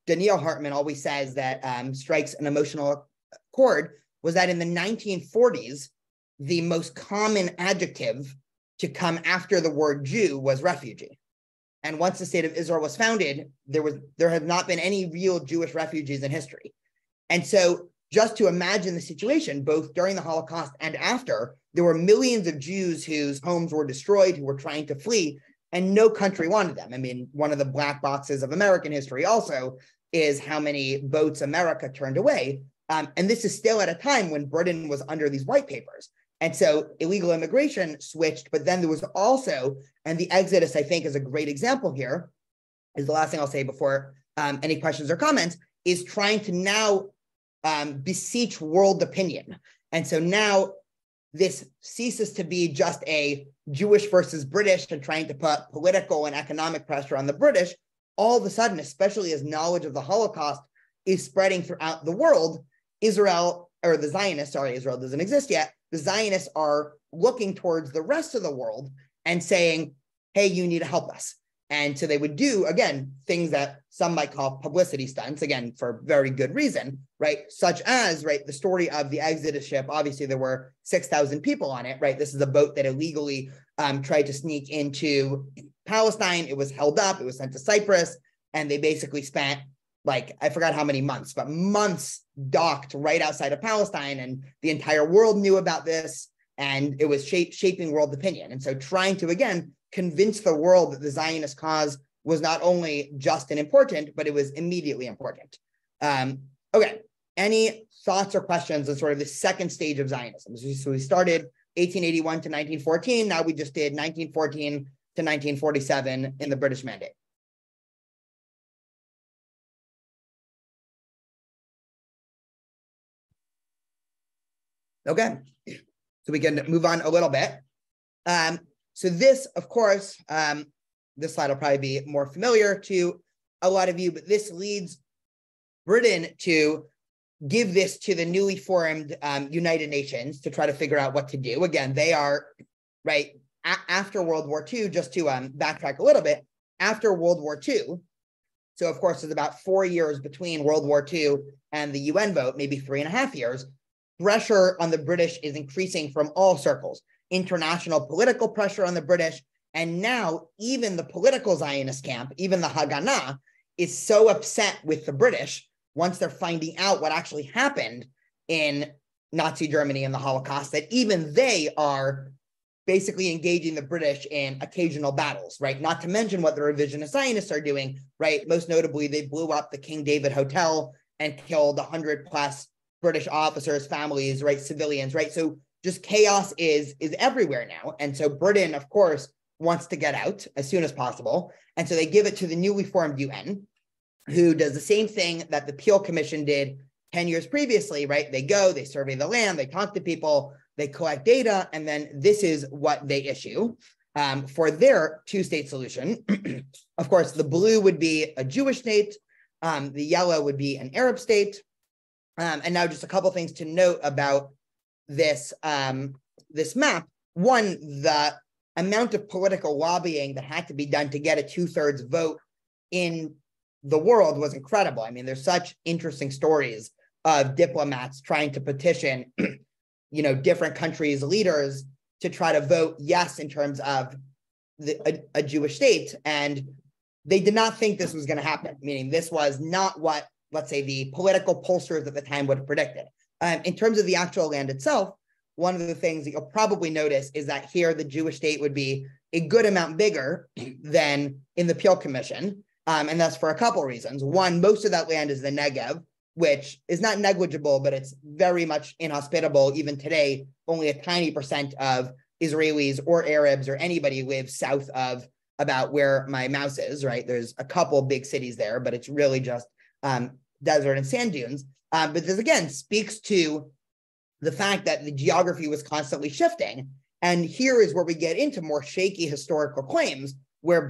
Daniel Hartman always says that strikes an emotional chord was that in the 1940s, the most common adjective to come after the word Jew was refugee. And once the state of Israel was founded, there have not been any real Jewish refugees in history. And so just to imagine the situation, both during the Holocaust and after, there were millions of Jews whose homes were destroyed, who were trying to flee, and no country wanted them. I mean, one of the black boxes of American history also is how many boats America turned away. And this is still at a time when Britain was under these white papers. And so illegal immigration switched, but then there was also, and the Exodus, I think, is a great example here, is the last thing I'll say before any questions or comments, is trying to now beseech world opinion. And so now this ceases to be just a Jewish versus British and trying to put political and economic pressure on the British. All of a sudden, especially as knowledge of the Holocaust is spreading throughout the world, Israel doesn't exist yet. The Zionists are looking towards the rest of the world and saying, hey, you need to help us. And so they would do, again, things that some might call publicity stunts, again, for very good reason, right? Such as, right, the story of the Exodus ship. Obviously, there were 6,000 people on it, right? This is a boat that illegally tried to sneak into Palestine. It was held up. It was sent to Cyprus. And they basically spent, like, I forgot how many months, but months docked right outside of Palestine. And the entire world knew about this. And it was shaping world opinion. And so trying to, again, convince the world that the Zionist cause was not only just and important, but it was immediately important. Okay, any thoughts or questions on sort of the second stage of Zionism? So we started 1881 to 1914. Now we just did 1914 to 1947 in the British Mandate. Okay, so we can move on a little bit. So this, of course, this slide will probably be more familiar to a lot of you, but this leads Britain to give this to the newly formed United Nations to try to figure out what to do. Again, they are, right, after World War II, just to backtrack a little bit, after World War II, so of course, there's about 4 years between World War II and the UN vote, maybe 3.5 years, pressure on the British is increasing from all circles. International political pressure on the British, and now even the political Zionist camp, even the Haganah, is so upset with the British once they're finding out what actually happened in Nazi Germany and the Holocaust, that even they are basically engaging the British in occasional battles, right? Not to mention what the revisionist Zionists are doing, right? Most notably, they blew up the King David Hotel and killed 100+ British officers, families, right? Civilians, right? So just chaos is everywhere now. And so Britain, of course, wants to get out as soon as possible. And so they give it to the newly formed UN, who does the same thing that the Peel Commission did 10 years previously, right? They go, they survey the land, they talk to people, they collect data, and then this is what they issue for their two-state solution. Of course, the blue would be a Jewish state, the yellow would be an Arab state. And now just a couple things to note about this, this map. One, the amount of political lobbying that had to be done to get a 2/3 vote in the world was incredible. I mean, there's such interesting stories of diplomats trying to petition, you know, different countries' leaders to try to vote yes in terms of a Jewish state. And they did not think this was going to happen, meaning this was not what, let's say, the political pollsters at the time would have predicted. In terms of the actual land itself, one of the things that you'll probably notice is that here the Jewish state would be a good amount bigger than in the Peel Commission. And that's for a couple of reasons. One, most of that land is the Negev, which is not negligible, but it's very much inhospitable. Even today, only a tiny percent of Israelis or Arabs or anybody lives south of about where my mouse is, right? There's a couple big cities there, but it's really just desert and sand dunes. But this, again, speaks to the fact that the geography was constantly shifting. And here is where we get into more shaky historical claims, where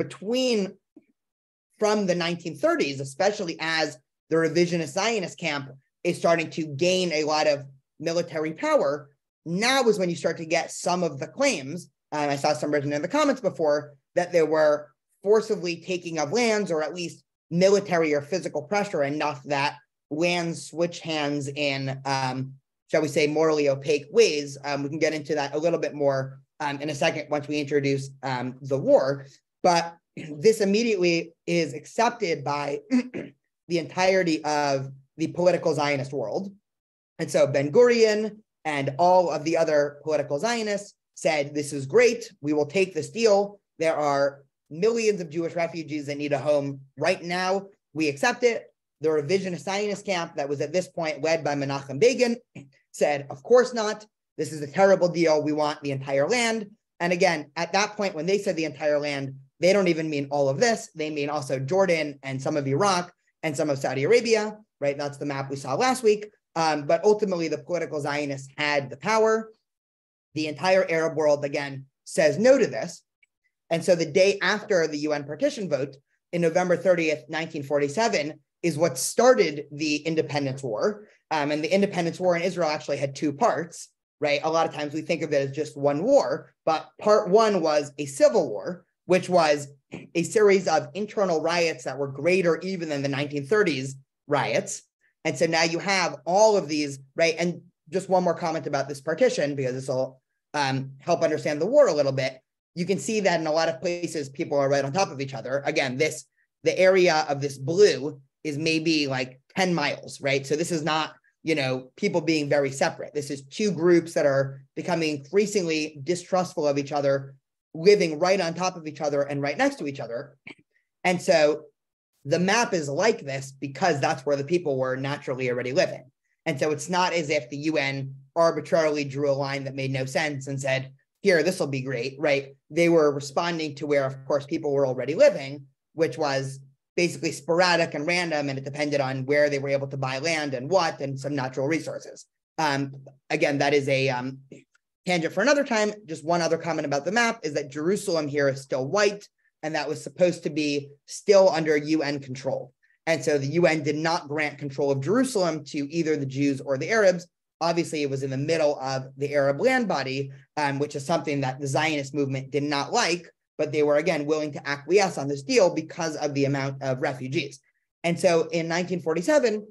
from the 1930s, especially as the revisionist Zionist camp is starting to gain a lot of military power, now is when you start to get some of the claims, and I saw some written in the comments before, that they were forcibly taking of lands, or at least military or physical pressure enough that lands switch hands in, shall we say, morally opaque ways. We can get into that a little bit more in a second once we introduce the war. But this immediately is accepted by the entirety of the political Zionist world. And so Ben-Gurion and all of the other political Zionists said, this is great, we will take this deal. There are millions of Jewish refugees that need a home right now. We accept it. The revisionist Zionist camp that was at this point led by Menachem Begin said, of course not. This is a terrible deal. We want the entire land. And again, at that point, when they said the entire land, they don't even mean all of this. They mean also Jordan and some of Iraq and some of Saudi Arabia, right? That's the map we saw last week. But ultimately, the political Zionists had the power. The entire Arab world, again, says no to this. And so the day after the UN partition vote, in November 30th, 1947, is what started the independence war. And the independence war in Israel actually had two parts, right? A lot of times we think of it as just one war, but part one was a civil war, which was a series of internal riots that were greater even than the 1930s riots. And so now you have all of these, right? And just one more comment about this partition, because this will help understand the war a little bit. You can see that in a lot of places, people are right on top of each other. Again, the area of this blue is maybe like 10 miles, right? So this is not, you know, people being very separate. This is two groups that are becoming increasingly distrustful of each other, living right on top of each other and right next to each other. And so the map is like this because that's where the people were naturally already living. And so it's not as if the UN arbitrarily drew a line that made no sense and said, here, this will be great, right? They were responding to where, of course, people were already living, which was basically sporadic and random, and it depended on where they were able to buy land and what, and some natural resources. Again, that is a tangent for another time. Just one other comment about the map is that Jerusalem here is still white, and that was supposed to be still under UN control. And so the UN did not grant control of Jerusalem to either the Jews or the Arabs. Obviously, it was in the middle of the Arab land body, which is something that the Zionist movement did not like, but they were, again, willing to acquiesce on this deal because of the amount of refugees. And so in 1947,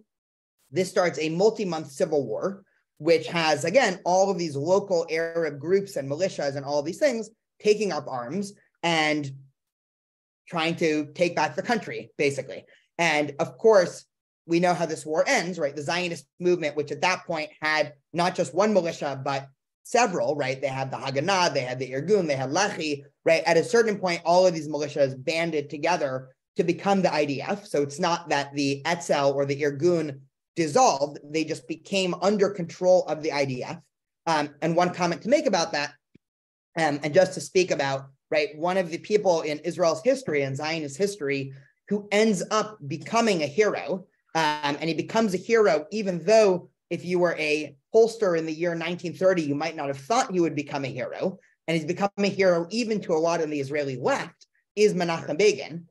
this starts a multi-month civil war, which has, again, all of these local Arab groups and militias and all of these things taking up arms and trying to take back the country, basically. And of course, we know how this war ends, right? The Zionist movement, which at that point had not just one militia, but several, right? They had the Haganah, they had the Irgun, they had Lehi, right? At a certain point, all of these militias banded together to become the IDF. So it's not that the Etzel or the Irgun dissolved, they just became under control of the IDF. And one comment to make about that, and just to speak about, right, one of the people in Israel's history and Zionist history who ends up becoming a hero, and he becomes a hero even though if you were a pollster in the year 1930, you might not have thought he would become a hero, and he's become a hero even to a lot of the Israeli left, is Menachem Begin.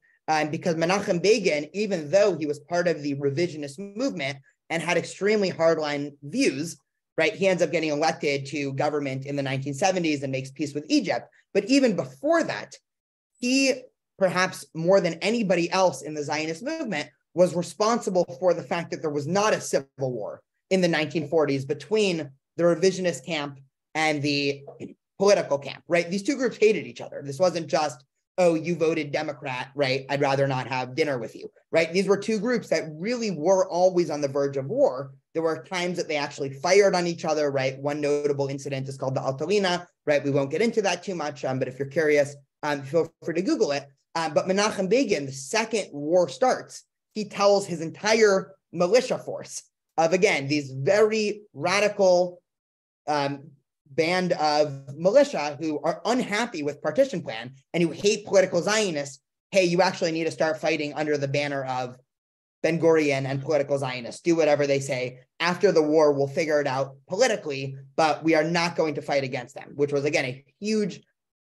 Because Menachem Begin, even though he was part of the revisionist movement and had extremely hardline views, right, he ends up getting elected to government in the 1970s and makes peace with Egypt. But even before that, he, perhaps more than anybody else in the Zionist movement, was responsible for the fact that there was not a civil war in the 1940s between the revisionist camp and the political camp, right? These two groups hated each other. This wasn't just, oh, you voted Democrat, right? I'd rather not have dinner with you, right? These were two groups that really were always on the verge of war. There were times that they actually fired on each other, right? One notable incident is called the Altalina, right? We won't get into that too much, but if you're curious, feel free to Google it. But Menachem Begin, the second war starts, he tells his entire militia force of, again, these very radical band of militia who are unhappy with partition plan and who hate political Zionists, hey, you actually need to start fighting under the banner of Ben Gurion and political Zionists. Do whatever they say. After the war, we'll figure it out politically, but we are not going to fight against them, which was, again, a huge,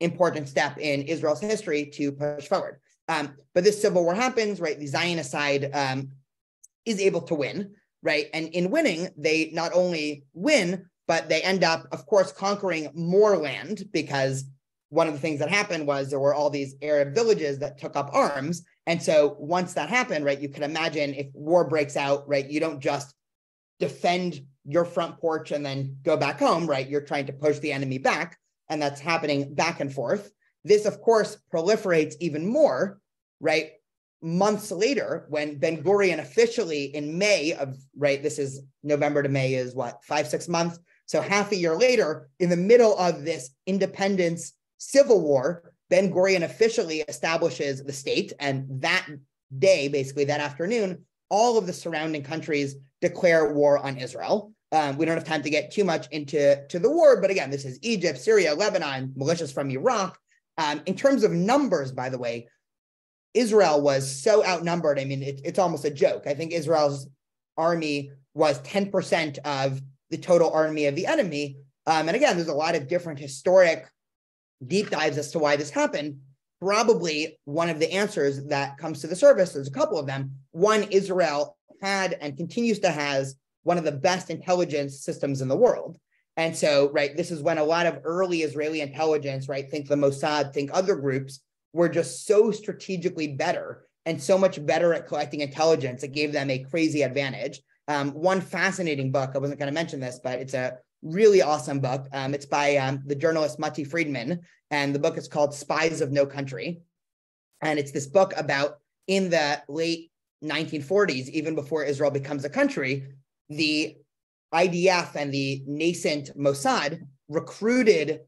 important step in Israel's history to push forward. But this civil war happens, right? The Zionist side is able to win, right? And in winning, they not only win, but they end up, of course, conquering more land, because one of the things that happened was there were all these Arab villages that took up arms. And so once that happened, right, you can imagine if war breaks out, right, you don't just defend your front porch and then go back home, right? You're trying to push the enemy back, and that's happening back and forth. This, of course, proliferates even more, right? Months later, when Ben Gurion officially in May of, right, this is November to May is what, 5-6 months? So half a year later, in the middle of this independence civil war, Ben Gurion officially establishes the state. And that day, basically that afternoon, all of the surrounding countries declare war on Israel. We don't have time to get too much into the war, but again, this is Egypt, Syria, Lebanon, militias from Iraq. In terms of numbers, by the way, Israel was so outnumbered. I mean, it's almost a joke. I think Israel's army was 10% of the total army of the enemy. And again, there's a lot of different historic deep dives as to why this happened. Probably one of the answers that comes to the surface, there's a couple of them. One, Israel had and continues to has one of the best intelligence systems in the world. And so, right, this is when a lot of early Israeli intelligence, right, think the Mossad, think other groups, were just so strategically better and so much better at collecting intelligence. It gave them a crazy advantage. One fascinating book, I wasn't going to mention this, but it's a really awesome book. It's by the journalist Mati Friedman, and the book is called Spies of No Country. And it's this book about, in the late 1940s, even before Israel becomes a country, the IDF and the nascent Mossad recruited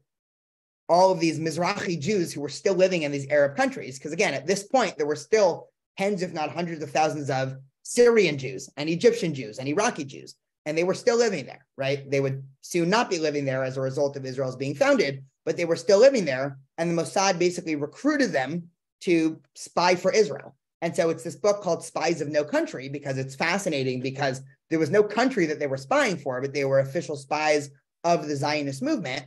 all of these Mizrahi Jews who were still living in these Arab countries. Because again, at this point, there were still tens, if not hundreds of thousands of Syrian Jews and Egyptian Jews and Iraqi Jews, and they were still living there, right? They would soon not be living there as a result of Israel's being founded, but they were still living there. And the Mossad basically recruited them to spy for Israel. And so it's this book called Spies of No Country, because it's fascinating, because there was no country that they were spying for, but they were official spies of the Zionist movement,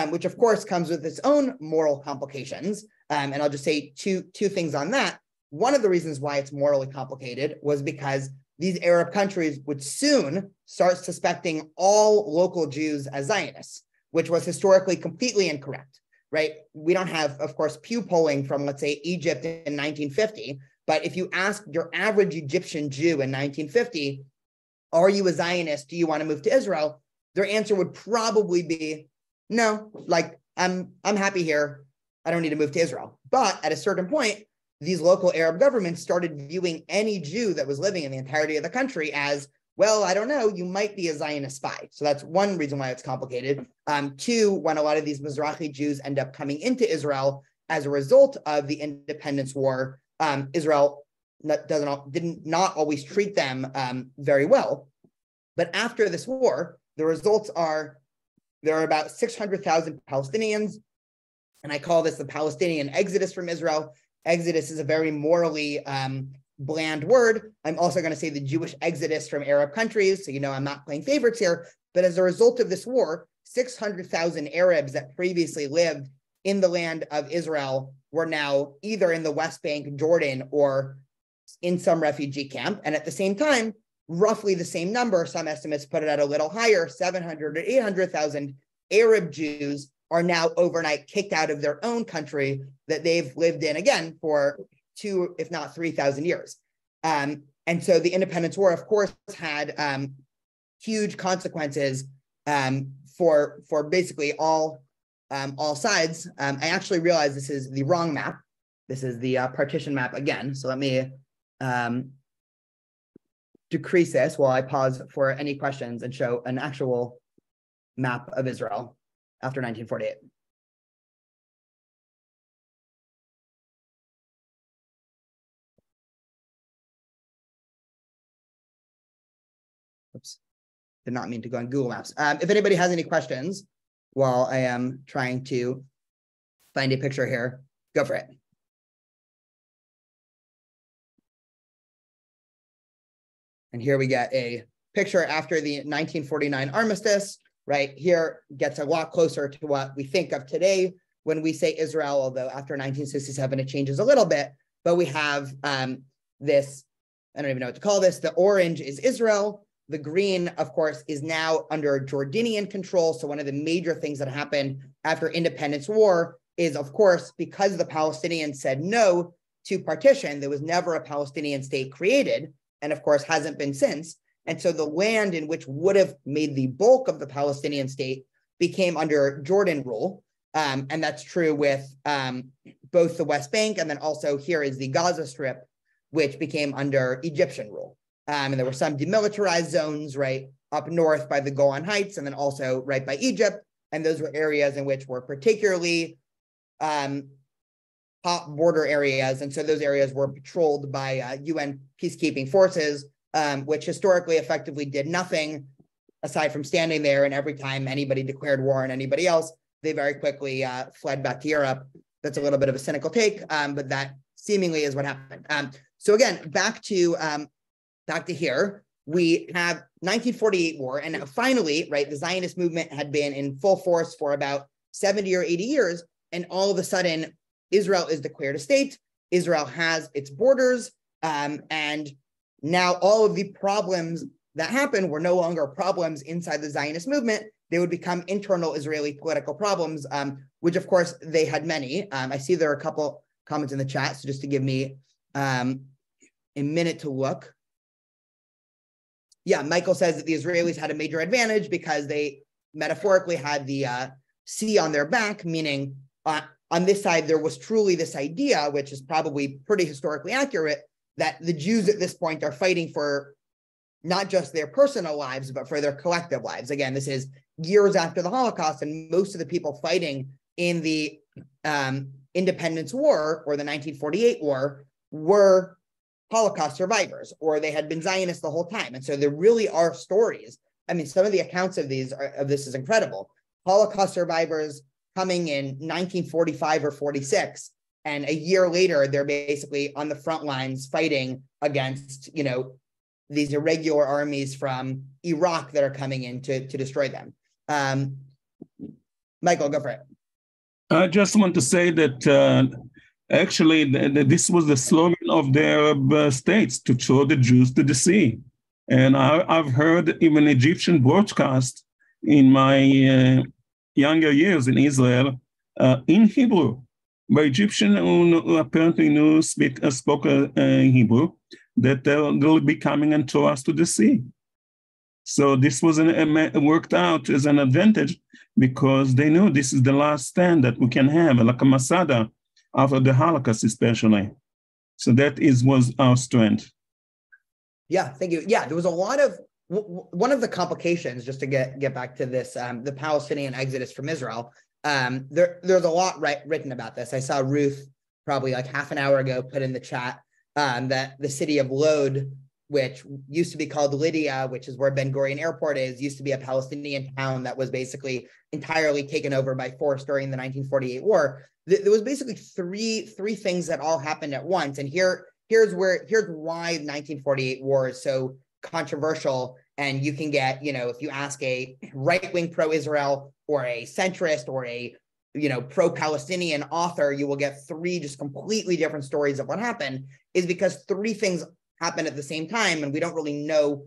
which of course comes with its own moral complications. And I'll just say two things on that. One of the reasons why it's morally complicated was because these Arab countries would soon start suspecting all local Jews as Zionists, which was historically completely incorrect, right? We don't have, of course, Pew polling from, let's say, Egypt in 1950, but if you ask your average Egyptian Jew in 1950, are you a Zionist? Do you want to move to Israel? Their answer would probably be, no, like I'm happy here. I don't need to move to Israel. But at a certain point, these local Arab governments started viewing any Jew that was living in the entirety of the country as, well, I don't know, you might be a Zionist spy. So that's one reason why it's complicated. Two, when a lot of these Mizrahi Jews end up coming into Israel as a result of the independence war, Israel did not always treat them very well. But after this war, the results are there are about 600,000 Palestinians, and I call this the Palestinian exodus from Israel. Exodus is a very morally bland word. I'm also going to say the Jewish exodus from Arab countries, so you know I'm not playing favorites here. But as a result of this war, 600,000 Arabs that previously lived in the land of Israel were now either in the West Bank, Jordan, or in some refugee camp. And at the same time, roughly the same number, some estimates put it at a little higher, 700 or 800,000 Arab Jews are now overnight kicked out of their own country that they've lived in, again, for 2, if not 3,000 years. And so the independence war, of course, had huge consequences for basically all sides. I actually realized this is the wrong map. This is the partition map again. So let me decrease this while I pause for any questions and show an actual map of Israel after 1948. Oops, did not mean to go on Google Maps. If anybody has any questions while I am trying to find a picture here, go for it. And here we get a picture after the 1949 armistice. Right here gets a lot closer to what we think of today when we say Israel, although after 1967, it changes a little bit. But we have this, I don't even know what to call this. The orange is Israel. The green, of course, is now under Jordanian control. So one of the major things that happened after independence war is, of course, because the Palestinians said no to partition, there was never a Palestinian state created, and of course hasn't been since. And so the land in which would have made the bulk of the Palestinian state became under Jordan rule. And that's true with both the West Bank, and then also here is the Gaza Strip, which became under Egyptian rule. And there were some demilitarized zones right up north by the Golan Heights, and then also right by Egypt. And those were areas in which were particularly hot border areas. And so those areas were patrolled by UN peacekeeping forces, which historically effectively did nothing aside from standing there. And every time anybody declared war on anybody else, they very quickly fled back to Europe. That's a little bit of a cynical take, but that seemingly is what happened. So again, back to here, we have 1948 war, and finally, right, the Zionist movement had been in full force for about 70 or 80 years, and all of a sudden, Israel is declared a state. Israel has its borders, and now all of the problems that happened were no longer problems inside the Zionist movement. They would become internal Israeli political problems, which of course they had many. I see there are a couple comments in the chat, so just to give me a minute to look. Yeah, Michael says that the Israelis had a major advantage because they metaphorically had the sea on their back, meaning on this side, there was truly this idea, which is probably pretty historically accurate, that the Jews at this point are fighting for not just their personal lives, but for their collective lives. Again, this is years after the Holocaust, and most of the people fighting in the Independence War or the 1948 war were Holocaust survivors, or they had been Zionists the whole time. And so there really are stories. I mean, some of the accounts of this is incredible. Holocaust survivors coming in 1945 or 46, and a year later, they're basically on the front lines fighting against, these irregular armies from Iraq that are coming in to destroy them. Michael, go for it. I just want to say that actually this was the slogan of the Arab states, to throw the Jews to the sea. And I've heard even Egyptian broadcast in my younger years in Israel in Hebrew by Egyptian who apparently spoke Hebrew, that they'll be coming and throw us to the sea. So this was worked out as an advantage because they knew this is the last stand that we can have, like a Masada, after the Holocaust especially. So that was our strength. Yeah, thank you. Yeah, there was a lot of, one of the complications, just to get back to this, the Palestinian exodus from Israel, there's a lot written about this. I saw Ruth probably like half an hour ago put in the chat that the city of Lod, which used to be called Lydia, which is where Ben Gurion Airport is, used to be a Palestinian town that was basically entirely taken over by force during the 1948 war. There was basically three things that all happened at once. And here's why the 1948 war is so controversial. And you can get, if you ask a right-wing pro-Israel or a centrist or a, pro-Palestinian author, you will get three just completely different stories of what happened, is because three things happened at the same time, and we don't really know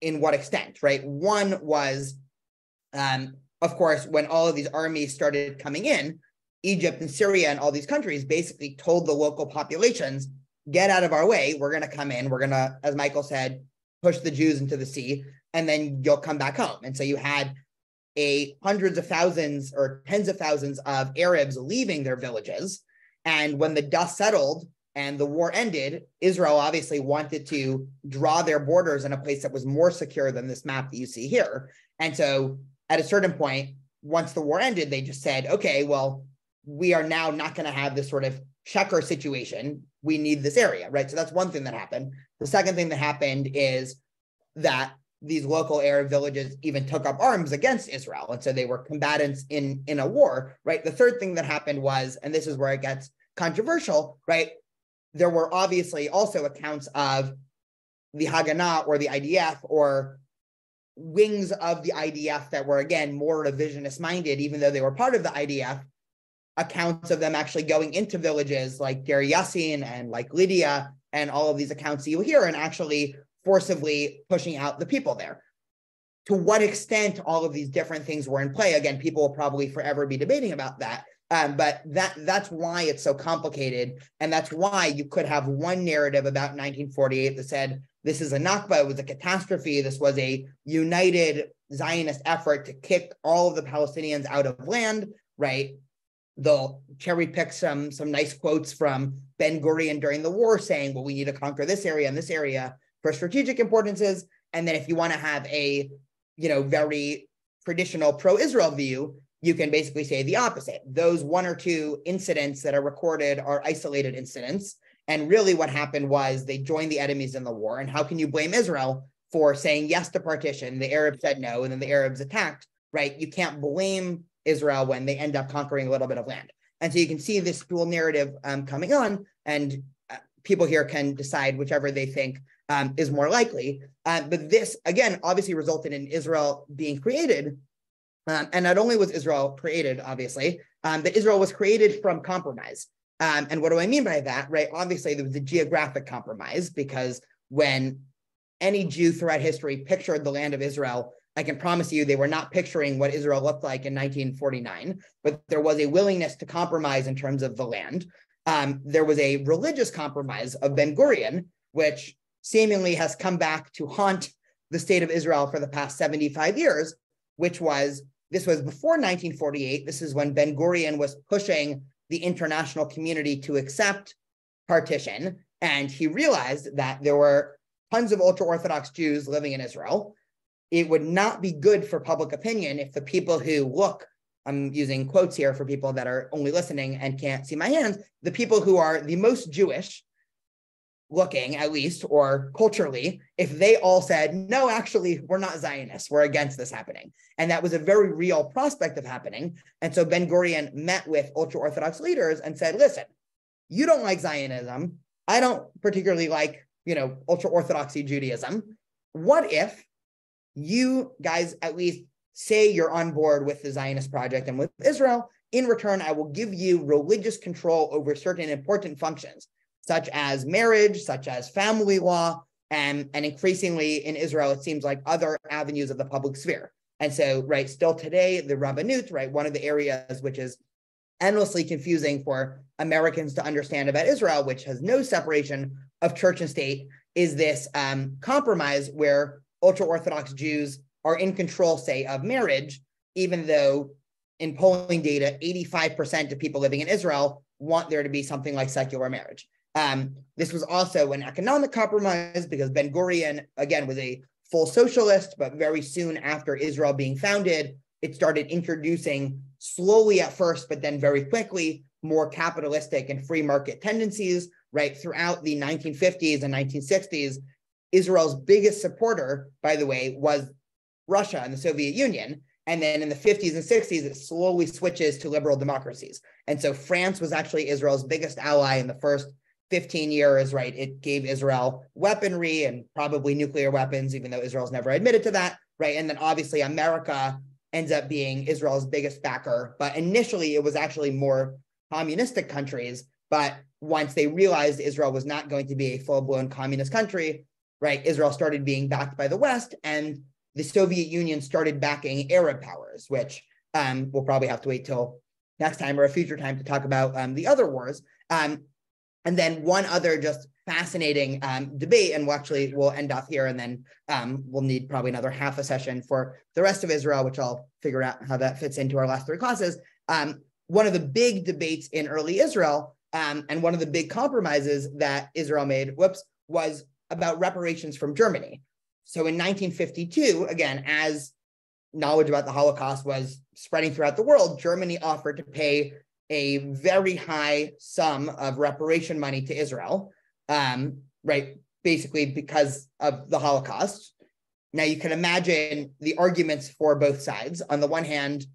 in what extent, right? One was, of course, when all of these armies started coming in, Egypt and Syria and all these countries basically told the local populations, get out of our way, we're going to come in, we're going to, as Michael said, push the Jews into the sea, and then you'll come back home. And so you had hundreds of thousands or tens of thousands of Arabs leaving their villages. And when the dust settled and the war ended, Israel obviously wanted to draw their borders in a place that was more secure than this map that you see here. And so at a certain point, once the war ended, they just said, okay, well, we are now not going to have this sort of checker situation. We need this area, right? So that's one thing that happened. The second thing that happened is that these local Arab villages even took up arms against Israel. And so they were combatants in a war, right? The third thing that happened was, and this is where it gets controversial, right? There were obviously also accounts of the Haganah or the IDF or wings of the IDF that were, again, more revisionist minded, even though they were part of the IDF, accounts of them actually going into villages like Deir Yassin and like Lydia and all of these accounts that you hear, and actually forcibly pushing out the people there. To what extent all of these different things were in play, again, people will probably forever be debating about that. But that's why it's so complicated. And that's why you could have one narrative about 1948 that said, this is a Nakba, it was a catastrophe. This was a united Zionist effort to kick all of the Palestinians out of land, right? They'll cherry pick some nice quotes from Ben Gurion during the war saying, well, we need to conquer this area and this area for strategic importances. And then if you want to have a, very traditional pro-Israel view, you can basically say the opposite. Those one or two incidents that are recorded are isolated incidents. And really what happened was they joined the enemies in the war. And how can you blame Israel for saying yes to partition? The Arabs said no, and then the Arabs attacked, right? You can't blame Israel when they end up conquering a little bit of land. And so you can see this dual narrative coming on, and people here can decide whichever they think is more likely. But this, again, obviously resulted in Israel being created. And not only was Israel created, obviously, but Israel was created from compromise. And what do I mean by that, right? Obviously, there was a geographic compromise, because when any Jew throughout history pictured the land of Israel, I can promise you they were not picturing what Israel looked like in 1949, but there was a willingness to compromise in terms of the land. There was a religious compromise of Ben Gurion, which seemingly has come back to haunt the state of Israel for the past 75 years, this was before 1948. This is when Ben Gurion was pushing the international community to accept partition. And he realized that there were tons of ultra-Orthodox Jews living in Israel. It would not be good for public opinion if the people who look I'm using quotes here for people that are only listening and can't see my hands, the people who are the most Jewish looking, at least, or culturally, if they all said, no, actually, we're not Zionists, we're against this happening. And that was a very real prospect of happening. And so Ben-Gurion met with ultra-Orthodox leaders and said, listen, you don't like Zionism. I don't particularly like, ultra-Orthodoxy Judaism. What if you guys at least say you're on board with the Zionist project and with Israel? In return, I will give you religious control over certain important functions, such as marriage, such as family law, and increasingly in Israel, it seems like other avenues of the public sphere. And so, still today, the Rabbanut, one of the areas which is endlessly confusing for Americans to understand about Israel, which has no separation of church and state, is this compromise where ultra-Orthodox Jews are in control, say, of marriage, even though in polling data, 85% of people living in Israel want there to be something like secular marriage. This was also an economic compromise because Ben-Gurion, again, was a full socialist, but very soon after Israel being founded, it started introducing slowly at first, but then very quickly, more capitalistic and free market tendencies, throughout the 1950s and 1960s. Israel's biggest supporter, by the way, was Russia and the Soviet Union. And then in the 50s and 60s, it slowly switches to liberal democracies. And so France was actually Israel's biggest ally in the first 15 years, It gave Israel weaponry and probably nuclear weapons, even though Israel's never admitted to that, And then obviously America ends up being Israel's biggest backer. But initially it was actually more communistic countries. But once they realized Israel was not going to be a full-blown communist country, Israel started being backed by the West, and the Soviet Union started backing Arab powers, which we'll probably have to wait till next time or a future time to talk about the other wars. And then one other just fascinating debate, and we'll end off here, and then we'll need probably another half a session for the rest of Israel, which I'll figure out how that fits into our last three classes. One of the big debates in early Israel, and one of the big compromises that Israel made, was about reparations from Germany. So in 1952, again, as knowledge about the Holocaust was spreading throughout the world, Germany offered to pay a very high sum of reparation money to Israel, basically because of the Holocaust. Now you can imagine the arguments for both sides. On the one hand,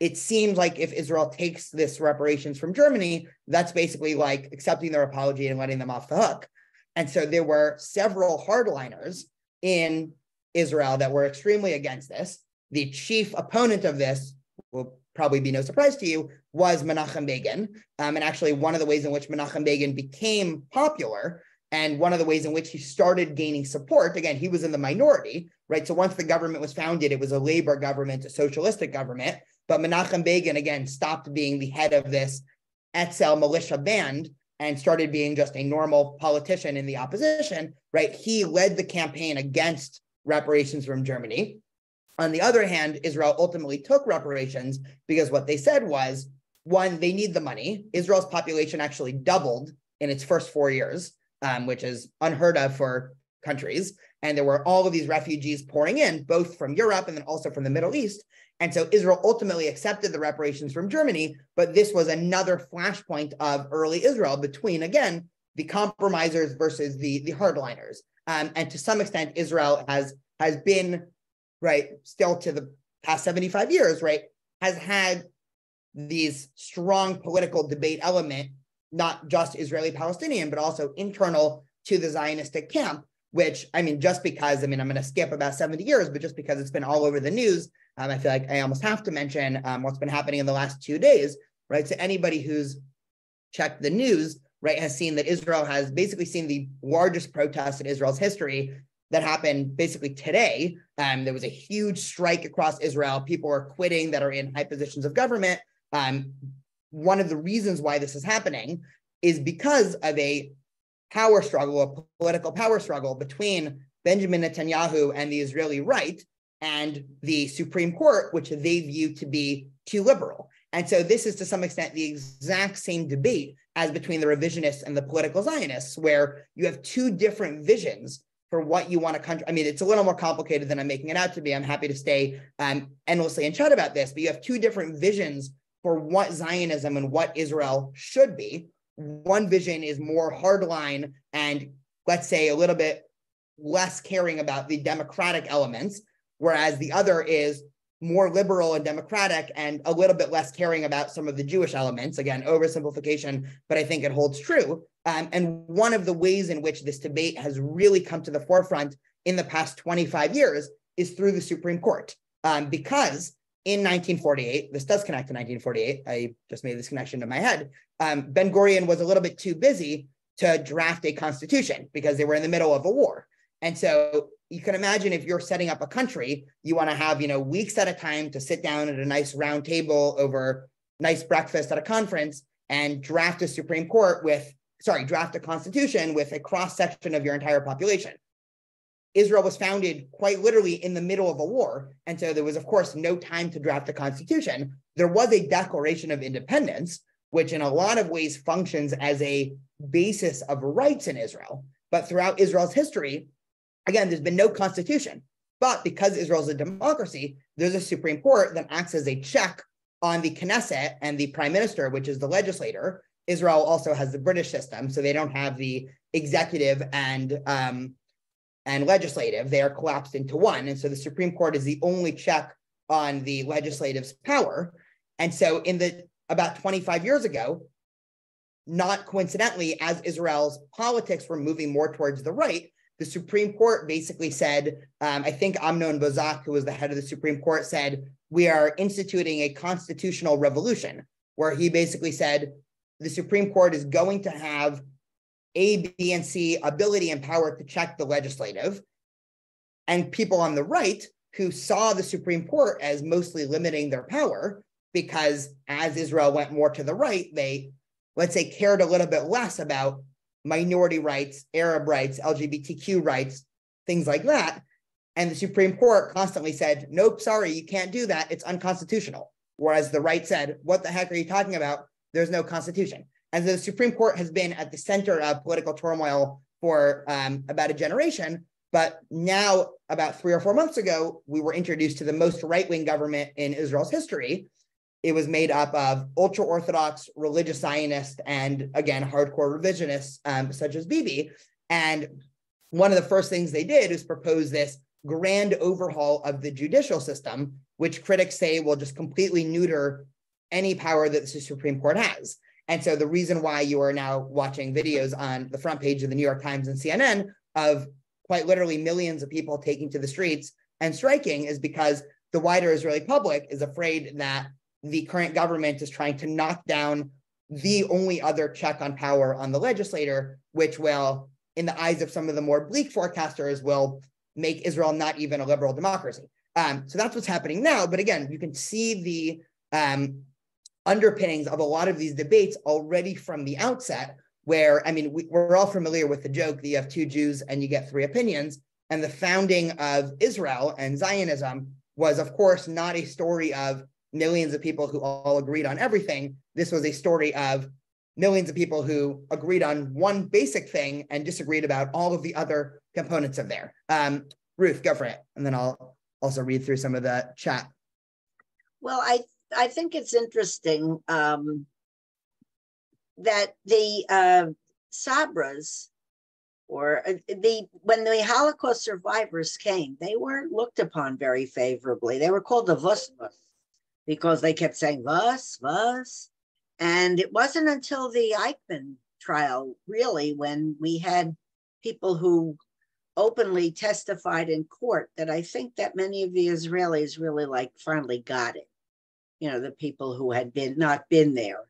it seems like if Israel takes this reparations from Germany, that's basically like accepting their apology and letting them off the hook. And so there were several hardliners in Israel that were extremely against this. The chief opponent of this, will probably be no surprise to you, was Menachem Begin. And actually one of the ways in which Menachem Begin became popular, and one of the ways in which he started gaining support, again, he was in the minority, So once the government was founded, it was a labor government, a socialistic government. But Menachem Begin, again, stopped being the head of this Etzel militia band and started being just a normal politician in the opposition, He led the campaign against reparations from Germany. On the other hand, Israel ultimately took reparations because what they said was, one, they need the money. Israel's population actually doubled in its first 4 years, which is unheard of for countries. And there were all of these refugees pouring in, both from Europe and then also from the Middle East. And so Israel ultimately accepted the reparations from Germany, but this was another flashpoint of early Israel between, again, the compromisers versus the hardliners. And to some extent, Israel has been, still to the past 75 years, has had these strong political debate element, not just Israeli-Palestinian, but also internal to the Zionistic camp, which, just because, I'm going to skip about 70 years, but just because it's been all over the news, I feel like I almost have to mention what's been happening in the last 2 days, So anybody who's checked the news, has seen that Israel has basically seen the largest protest in Israel's history that happened basically today. There was a huge strike across Israel. People are quitting that are in high positions of government. One of the reasons why this is happening is because of a power struggle, a political power struggle between Benjamin Netanyahu and the Israeli right and the Supreme Court, which they view to be too liberal. And so this is to some extent the exact same debate as between the revisionists and the political Zionists, where you have two different visions for what you want a country. I mean, it's a little more complicated than I'm making it out to be. I'm happy to stay endlessly and chat about this, but you have two different visions for what Zionism and what Israel should be. One vision is more hardline and, let's say, a little bit less caring about the democratic elements, whereas the other is more liberal and democratic and a little bit less caring about some of the Jewish elements. Again, oversimplification, but I think it holds true. And one of the ways in which this debate has really come to the forefront in the past 25 years is through the Supreme Court. Because in 1948, this does connect to 1948, I just made this connection in my head, Ben-Gurion was a little bit too busy to draft a constitution because they were in the middle of a war. And so you can imagine if you're setting up a country, you want to have, weeks at a time to sit down at a nice round table over nice breakfast at a conference and draft a constitution with a cross section of your entire population. Israel was founded quite literally in the middle of a war. And so there was, of course, no time to draft the constitution. There was a Declaration of Independence, which in a lot of ways functions as a basis of rights in Israel. But throughout Israel's history, again, there's been no constitution. But because Israel is a democracy, there's a Supreme Court that acts as a check on the Knesset and the prime minister, which is the legislator. Israel also has the British system, so they don't have the executive and legislative. They are collapsed into one. And so the Supreme Court is the only check on the legislative's power. And so about 25 years ago, not coincidentally, as Israel's politics were moving more towards the right, the Supreme Court basically said, I think Amnon Bozak, who was the head of the Supreme Court, said, we are instituting a constitutional revolution, where he basically said, the Supreme Court is going to have A, B, and C ability and power to check the legislative. And people on the right who saw the Supreme Court as mostly limiting their power, because as Israel went more to the right, they, let's say, cared a little bit less about minority rights, Arab rights, LGBTQ rights, things like that. And the Supreme Court constantly said, nope, sorry, you can't do that. It's unconstitutional. Whereas the right said, what the heck are you talking about? There's no constitution. And the Supreme Court has been at the center of political turmoil for about a generation. But now, about 3 or 4 months ago, we were introduced to the most right-wing government in Israel's history. It was made up of ultra-Orthodox, religious Zionists, and again, hardcore revisionists such as Bibi. And one of the first things they did was propose this grand overhaul of the judicial system, which critics say will just completely neuter any power that the Supreme Court has. And so the reason why you are now watching videos on the front page of the New York Times and CNN of quite literally millions of people taking to the streets and striking is because the wider Israeli public is afraid that the current government is trying to knock down the only other check on power on the legislator, which will, in the eyes of some of the more bleak forecasters, will make Israel not even a liberal democracy. So that's what's happening now. But again, you can see the underpinnings of a lot of these debates already from the outset, where, I mean, we're all familiar with the joke that you have 2 Jews and you get 3 opinions. And the founding of Israel and Zionism was, of course, not a story of millions of people who all agreed on everything. This was a story of millions of people who agreed on one basic thing and disagreed about all of the other components of there. Ruth, go for it. And then I'll also read through some of the chat. Well, I think it's interesting that the Sabras, or when the Holocaust survivors came, they weren't looked upon very favorably. They were called the Vusvus because they kept saying Vus. And it wasn't until the Eichmann trial, really, when we had people who openly testified in court, that I think that many of the Israelis really finally got it. You know, the people who had not been there,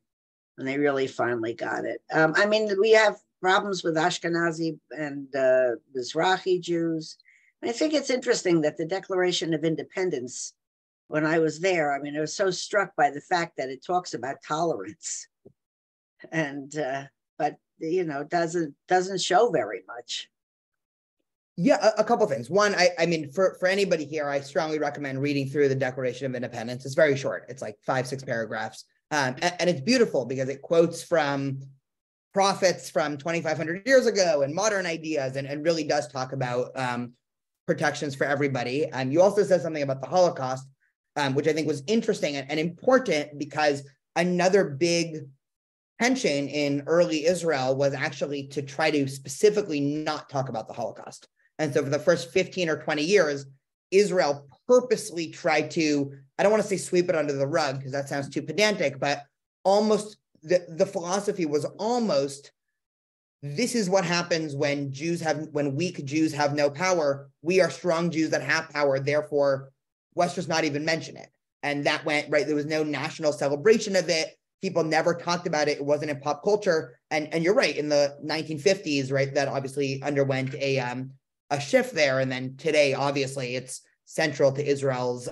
and they really finally got it. I mean, we have problems with Ashkenazi and Mizrahi Jews. And I think it's interesting that the Declaration of Independence, when I was there, I mean, I was so struck by the fact that it talks about tolerance, and but you know, doesn't show very much. Yeah, a couple things. One, I mean, for anybody here, I strongly recommend reading through the Declaration of Independence. It's very short. It's like 5-6 paragraphs. And it's beautiful because it quotes from prophets from 2,500 years ago and modern ideas, and really does talk about protections for everybody. You also said something about the Holocaust, which I think was interesting and important, because another big tension in early Israel was actually to try to specifically not talk about the Holocaust. And so for the first 15 or 20 years, Israel purposely tried to, I don't want to say sweep it under the rug because that sounds too pedantic, but almost the philosophy was almost, this is what happens when weak Jews have no power. We are strong Jews that have power, therefore let's just not even mention it. And that went, right, there was no national celebration of it. People never talked about it. It wasn't in pop culture. And you're right, in the 1950s, right, that obviously underwent a shift there. And then today, obviously, it's central to Israel's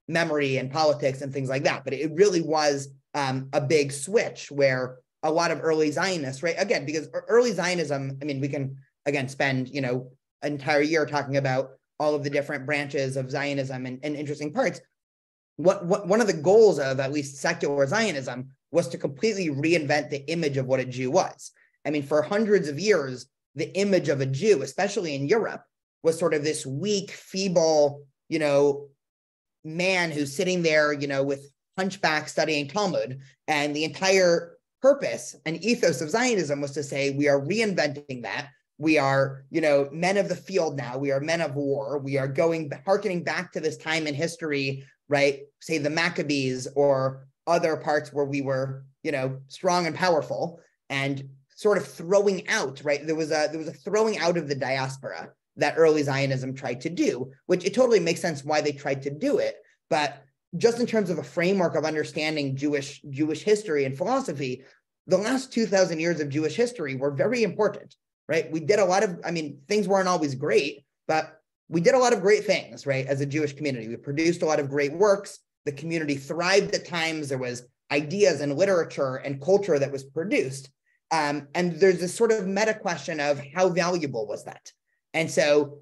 memory and politics and things like that. But it really was a big switch where a lot of early Zionists, right, again, because early Zionism, I mean, we can, again, spend, an entire year talking about all of the different branches of Zionism and interesting parts. One of the goals of at least secular Zionism was to completely reinvent the image of what a Jew was. I mean, for hundreds of years, the image of a Jew, especially in Europe, was sort of this weak, feeble, man who's sitting there, with hunchback studying Talmud. And the entire purpose and ethos of Zionism was to say, we are reinventing that. We are, men of the field now. We are men of war. We are hearkening back to this time in history, right? Say the Maccabees or other parts where we were, strong and powerful, and sort of throwing out, right? There was a throwing out of the diaspora that early Zionism tried to do, which it totally makes sense why they tried to do it. But just in terms of a framework of understanding Jewish history and philosophy, the last 2,000 years of Jewish history were very important, right? We did a lot of, things weren't always great, but we did a lot of great things, right? As a Jewish community, we produced a lot of great works. The community thrived at times. There was ideas and literature and culture that was produced. And there's this sort of meta question of how valuable was that? And so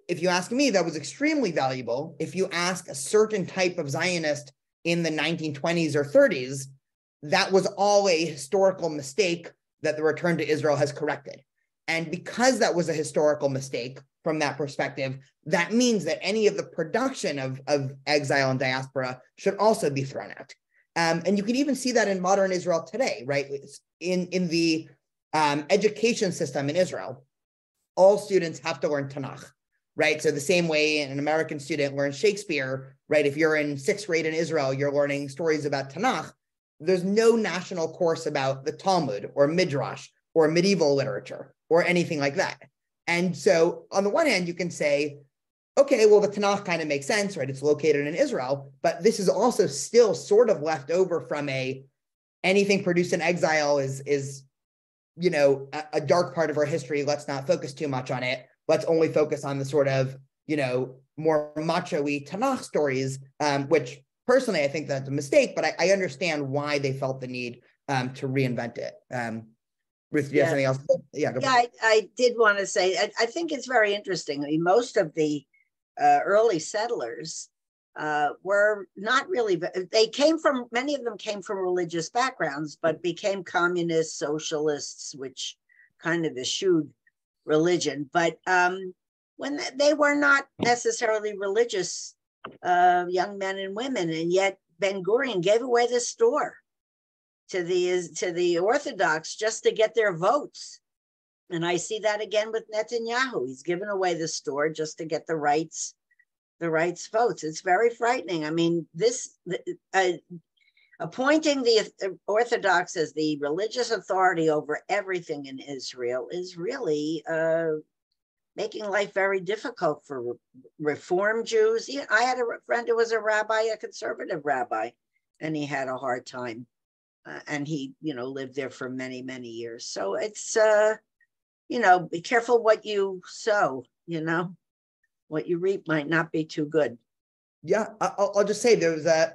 if you ask me, that was extremely valuable. If you ask a certain type of Zionist in the 1920s or 30s, that was all a historical mistake that the return to Israel has corrected. And because that was a historical mistake from that perspective, that means that any of the production of exile and diaspora should also be thrown out. And you can even see that in modern Israel today, right? In the education system in Israel, all students have to learn Tanakh, right? So the same way an American student learns Shakespeare, right? If you're in 6th grade in Israel, you're learning stories about Tanakh. There's no national course about the Talmud or Midrash or medieval literature or anything like that. And so on the one hand, you can say, okay, well, the Tanakh kind of makes sense, right? It's located in Israel, but this is also still sort of left over from anything produced in exile is a dark part of our history. Let's not focus too much on it. Let's only focus on the sort of, more macho-y Tanakh stories, which personally, I think that's a mistake, but I understand why they felt the need to reinvent it. Ruth, do you have something else? Yeah, go ahead. I did want to say, I think it's very interesting. I mean, most of the early settlers were not really, many of them came from religious backgrounds, but became communists, socialists, which kind of eschewed religion. But when they were not necessarily religious young men and women, and yet Ben-Gurion gave away the store to the Orthodox just to get their votes. And I see that again with Netanyahu. He's given away the store just to get the rights votes. It's very frightening. I mean, appointing the Orthodox as the religious authority over everything in Israel is really making life very difficult for Reform Jews. I had a friend who was a rabbi, a conservative rabbi, and he had a hard time. And he, lived there for many, many years. So it's, be careful what you sow, what you reap might not be too good. Yeah, I'll just say there was a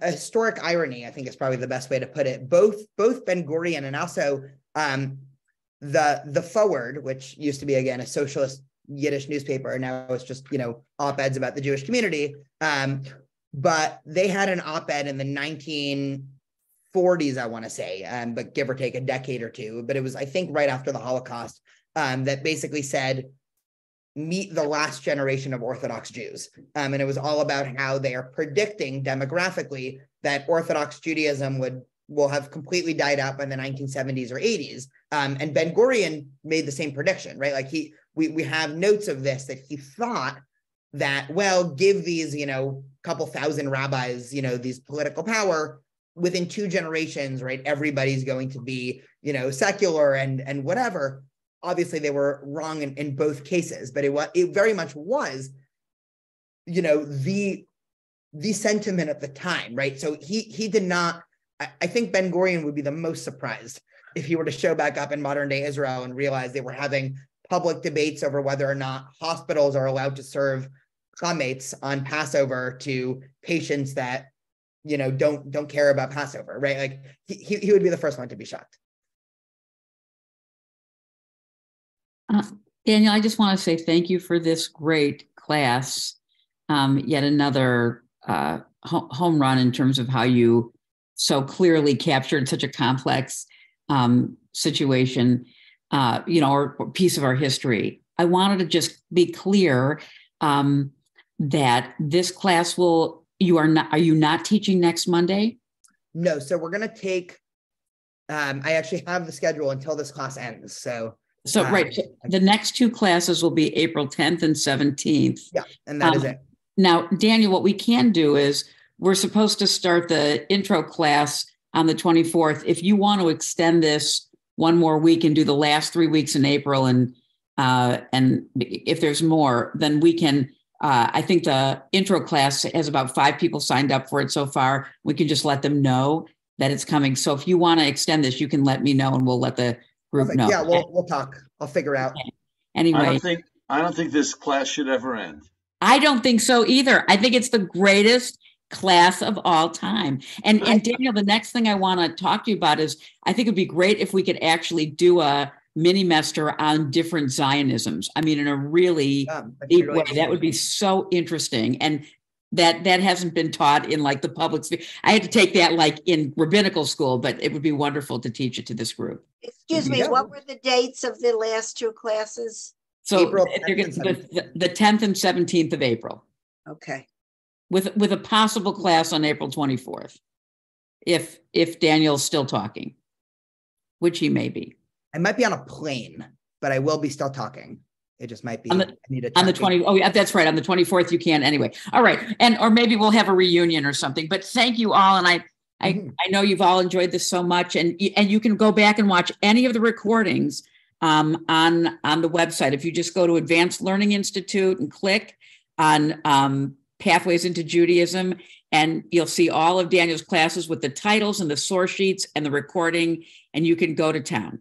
historic irony, I think is probably the best way to put it. Both Ben-Gurion and also the Forward, which used to be, again, a socialist Yiddish newspaper, and now it's just, op-eds about the Jewish community. But they had an op-ed in the 40s, I want to say, but give or take a decade or two. But it was, I think, right after the Holocaust, that basically said, meet the last generation of Orthodox Jews. And it was all about how they are predicting demographically that Orthodox Judaism will have completely died out by the 1970s or 80s. And Ben-Gurion made the same prediction, right? Like we have notes of this, that he thought that, well, give these, couple thousand rabbis, these political power, within 2 generations, right? Everybody's going to be, secular and whatever. Obviously, they were wrong in both cases, but it very much was, the sentiment at the time, right? So he did not. I think Ben-Gurion would be the most surprised if he were to show back up in modern day Israel and realize they were having public debates over whether or not hospitals are allowed to serve chametz on Passover to patients that, don't care about Passover, right? Like he would be the first one to be shocked. Daniel, I just want to say thank you for this great class. Yet another home run in terms of how you so clearly captured such a complex situation, or piece of our history. I wanted to just be clear that this class are you not teaching next Monday? No, so we're going to take, I actually have the schedule until this class ends. So right. So the next 2 classes will be April 10th and 17th. Yeah, and that is it. Now, Daniel, what we can do is we're supposed to start the intro class on the 24th. If you want to extend this one more week and do the last 3 weeks in April, and if there's more, then we can. I think the intro class has about 5 people signed up for it so far. We can just let them know that it's coming. So if you want to extend this, you can let me know, and we'll let the group know. Yeah, we'll talk. I'll figure out. Okay. Anyway, I don't think this class should ever end. I don't think so either. I think it's the greatest class of all time. And Daniel, the next thing I want to talk to you about is, I think it'd be great if we could actually do a mini-mester on different Zionisms. I mean, in a really deep way. That would be so interesting. And that hasn't been taught in like the public sphere. I had to take that like in rabbinical school, but it would be wonderful to teach it to this group. Excuse me, what were the dates of the last 2 classes? So the 10th and 17th of April. Okay. With a possible class on April 24th, if Daniel's still talking, which he may be. I might be on a plane, but I will be still talking. It just might be on the 20. Oh, yeah, that's right. On the 24th, you can anyway. All right, or maybe we'll have a reunion or something. But thank you all, and I know you've all enjoyed this so much, and you can go back and watch any of the recordings on the website. If you just go to Advanced Learning Institute and click on Pathways into Judaism, and you'll see all of Daniel's classes with the titles and the source sheets and the recording, and you can go to town.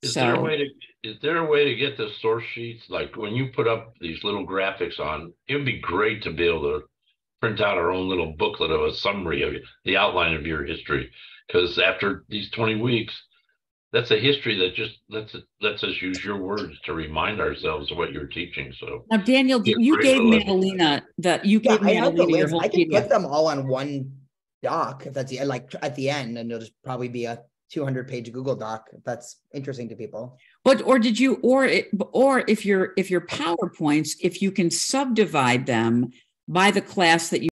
Is there a way to get the source sheets? Like when you put up these little graphics on, it would be great to be able to print out our own little booklet of a summary of the outline of your history. Because after these 20 weeks, that's a history that just lets us use your words to remind ourselves of what you're teaching. So now, Daniel, you gave Madalena your whole I can put them all on one doc if that's like at the end, and it'll just probably be a 200-page Google Doc if that's interesting to people. But if your PowerPoints, if you can subdivide them by the class that you